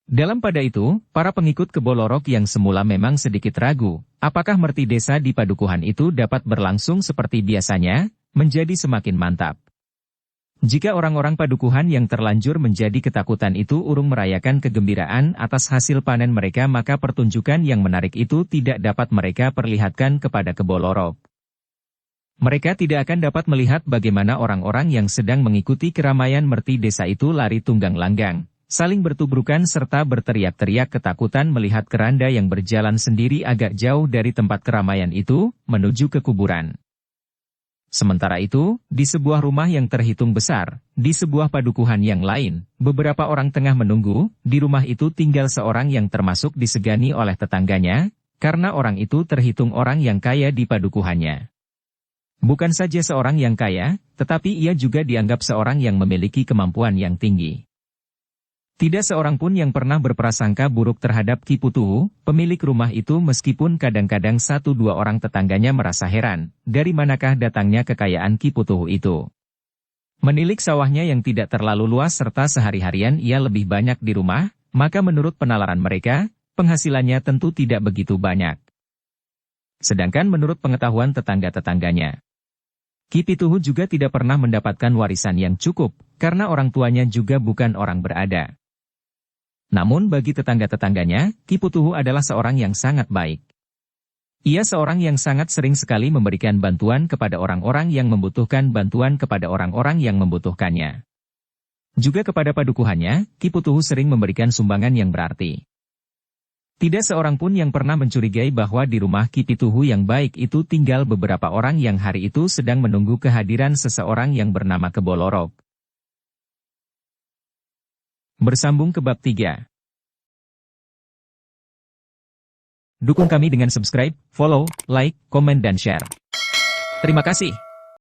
Dalam pada itu, para pengikut Kebo Lorok yang semula memang sedikit ragu, apakah merti desa di padukuhan itu dapat berlangsung seperti biasanya, menjadi semakin mantap. Jika orang-orang padukuhan yang terlanjur menjadi ketakutan itu urung merayakan kegembiraan atas hasil panen mereka, maka pertunjukan yang menarik itu tidak dapat mereka perlihatkan kepada Kebo Lorok. Mereka tidak akan dapat melihat bagaimana orang-orang yang sedang mengikuti keramaian merti desa itu lari tunggang langgang, saling bertubrukan serta berteriak-teriak ketakutan melihat keranda yang berjalan sendiri agak jauh dari tempat keramaian itu, menuju ke kuburan. Sementara itu, di sebuah rumah yang terhitung besar, di sebuah padukuhan yang lain, beberapa orang tengah menunggu, di rumah itu tinggal seorang yang termasuk disegani oleh tetangganya, karena orang itu terhitung orang yang kaya di padukuhannya. Bukan saja seorang yang kaya, tetapi ia juga dianggap seorang yang memiliki kemampuan yang tinggi. Tidak seorang pun yang pernah berprasangka buruk terhadap Ki Putuhu, pemilik rumah itu, meskipun kadang-kadang satu dua orang tetangganya merasa heran, dari manakah datangnya kekayaan Ki Putuhu itu. Menilik sawahnya yang tidak terlalu luas serta sehari-harian ia lebih banyak di rumah, maka menurut penalaran mereka, penghasilannya tentu tidak begitu banyak. Sedangkan menurut pengetahuan tetangga-tetangganya, Ki Putuhu juga tidak pernah mendapatkan warisan yang cukup, karena orang tuanya juga bukan orang berada. Namun bagi tetangga-tetangganya, Ki Putuhu adalah seorang yang sangat baik. Ia seorang yang sangat sering sekali memberikan bantuan kepada orang-orang yang membutuhkan bantuan kepada orang-orang yang membutuhkannya. Juga kepada padukuhannya, Ki Putuhu sering memberikan sumbangan yang berarti. Tidak seorang pun yang pernah mencurigai bahwa di rumah Ki Putuhu yang baik itu tinggal beberapa orang yang hari itu sedang menunggu kehadiran seseorang yang bernama Kebo Lorok. Bersambung ke bab 3. Dukung kami dengan subscribe, follow, like, komen dan share. Terima kasih.